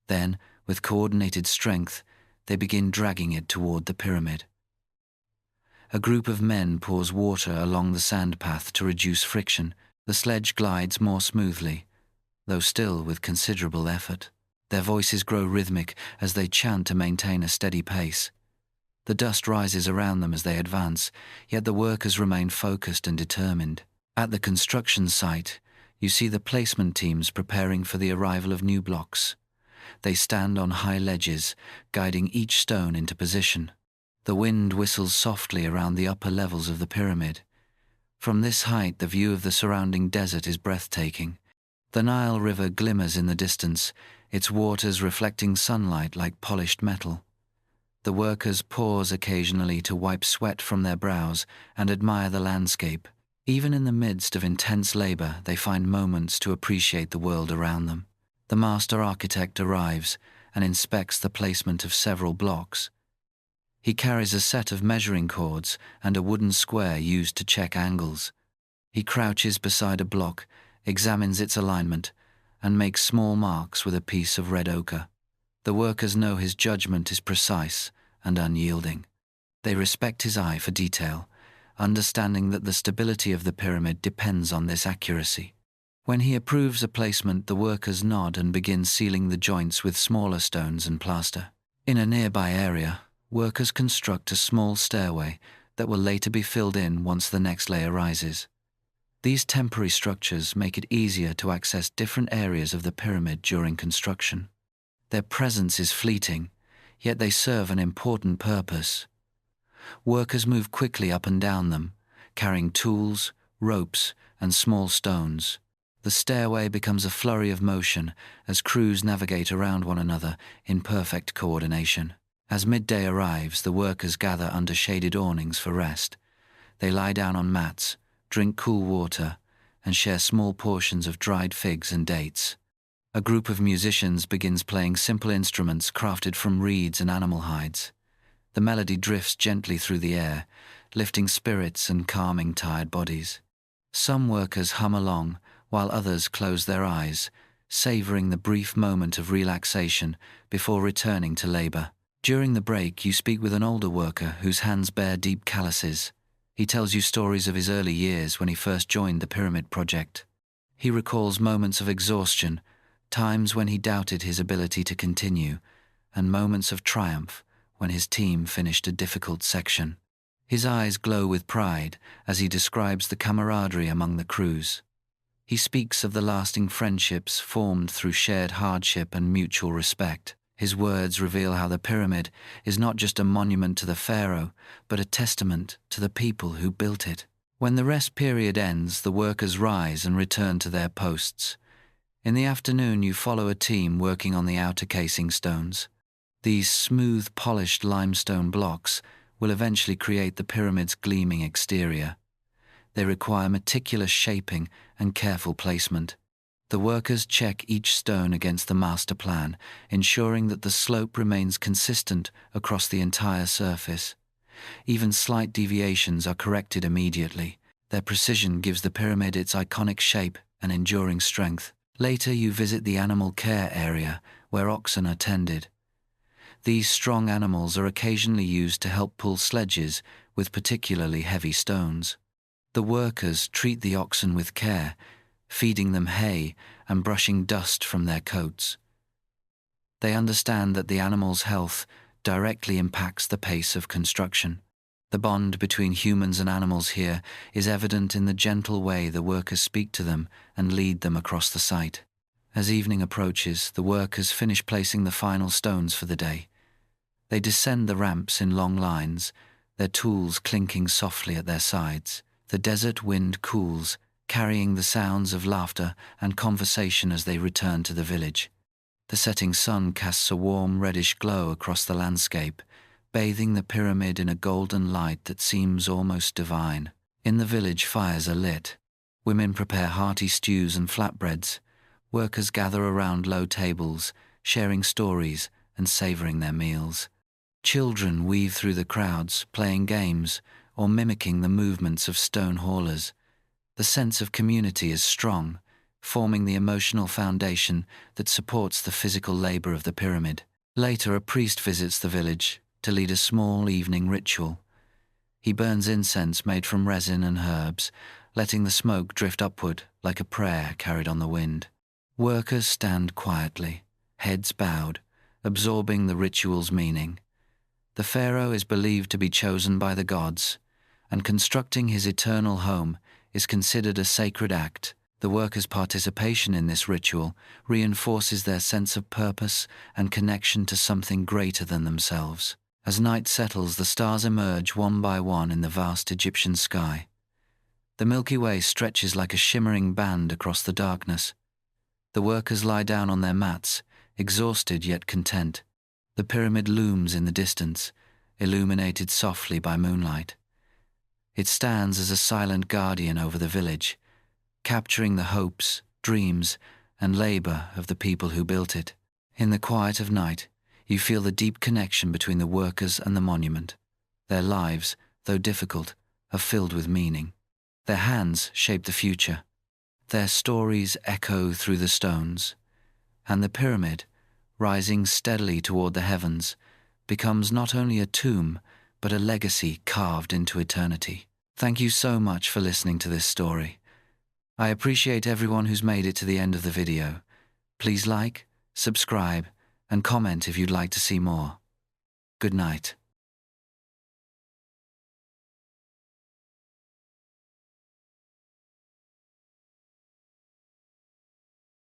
Then, with coordinated strength, they begin dragging it toward the pyramid. A group of men pours water along the sand path to reduce friction. The sledge glides more smoothly, though still with considerable effort. Their voices grow rhythmic as they chant to maintain a steady pace. The dust rises around them as they advance, yet the workers remain focused and determined. At the construction site, you see the placement teams preparing for the arrival of new blocks. They stand on high ledges, guiding each stone into position. The wind whistles softly around the upper levels of the pyramid. From this height, the view of the surrounding desert is breathtaking. The Nile River glimmers in the distance, its waters reflecting sunlight like polished metal. The workers pause occasionally to wipe sweat from their brows and admire the landscape. Even in the midst of intense labor, they find moments to appreciate the world around them. The master architect arrives and inspects the placement of several blocks. He carries a set of measuring cords and a wooden square used to check angles. He crouches beside a block, examines its alignment, and makes small marks with a piece of red ochre. The workers know his judgment is precise and unyielding. They respect his eye for detail, understanding that the stability of the pyramid depends on this accuracy. When he approves a placement, the workers nod and begin sealing the joints with smaller stones and plaster. In a nearby area, workers construct a small stairway that will later be filled in once the next layer rises. These temporary structures make it easier to access different areas of the pyramid during construction. Their presence is fleeting, yet they serve an important purpose. Workers move quickly up and down them, carrying tools, ropes, and small stones. The stairway becomes a flurry of motion as crews navigate around one another in perfect coordination. As midday arrives, the workers gather under shaded awnings for rest. They lie down on mats, drink cool water, and share small portions of dried figs and dates. A group of musicians begins playing simple instruments crafted from reeds and animal hides. The melody drifts gently through the air, lifting spirits and calming tired bodies. Some workers hum along, while others close their eyes, savoring the brief moment of relaxation before returning to labor. During the break, you speak with an older worker whose hands bear deep calluses. He tells you stories of his early years when he first joined the pyramid project. He recalls moments of exhaustion, times when he doubted his ability to continue, and moments of triumph when his team finished a difficult section. His eyes glow with pride as he describes the camaraderie among the crews. He speaks of the lasting friendships formed through shared hardship and mutual respect. His words reveal how the pyramid is not just a monument to the pharaoh, but a testament to the people who built it. When the rest period ends, the workers rise and return to their posts. In the afternoon, you follow a team working on the outer casing stones. These smooth, polished limestone blocks will eventually create the pyramid's gleaming exterior. They require meticulous shaping and careful placement. The workers check each stone against the master plan, ensuring that the slope remains consistent across the entire surface. Even slight deviations are corrected immediately. Their precision gives the pyramid its iconic shape and enduring strength. Later, you visit the animal care area, where oxen are tended. These strong animals are occasionally used to help pull sledges with particularly heavy stones. The workers treat the oxen with care, feeding them hay and brushing dust from their coats. They understand that the animals' health directly impacts the pace of construction. The bond between humans and animals here is evident in the gentle way the workers speak to them and lead them across the site. As evening approaches, the workers finish placing the final stones for the day. They descend the ramps in long lines, their tools clinking softly at their sides. The desert wind cools, carrying the sounds of laughter and conversation as they return to the village. The setting sun casts a warm reddish glow across the landscape, bathing the pyramid in a golden light that seems almost divine. In the village, fires are lit. Women prepare hearty stews and flatbreads. Workers gather around low tables, sharing stories and savoring their meals. Children weave through the crowds, playing games or mimicking the movements of stone haulers. The sense of community is strong, forming the emotional foundation that supports the physical labor of the pyramid. Later, a priest visits the village to lead a small evening ritual. He burns incense made from resin and herbs, letting the smoke drift upward like a prayer carried on the wind. Workers stand quietly, heads bowed, absorbing the ritual's meaning. The pharaoh is believed to be chosen by the gods, and constructing his eternal home is considered a sacred act. The workers' participation in this ritual reinforces their sense of purpose and connection to something greater than themselves. As night settles, the stars emerge one by one in the vast Egyptian sky. The Milky Way stretches like a shimmering band across the darkness. The workers lie down on their mats, exhausted yet content. The pyramid looms in the distance, illuminated softly by moonlight. It stands as a silent guardian over the village, capturing the hopes, dreams, and labor of the people who built it. In the quiet of night, you feel the deep connection between the workers and the monument. Their lives, though difficult, are filled with meaning. Their hands shape the future. Their stories echo through the stones. And the pyramid, rising steadily toward the heavens, becomes not only a tomb, but a legacy carved into eternity. Thank you so much for listening to this story. I appreciate everyone who's made it to the end of the video. Please like, subscribe, and comment if you'd like to see more. Good night.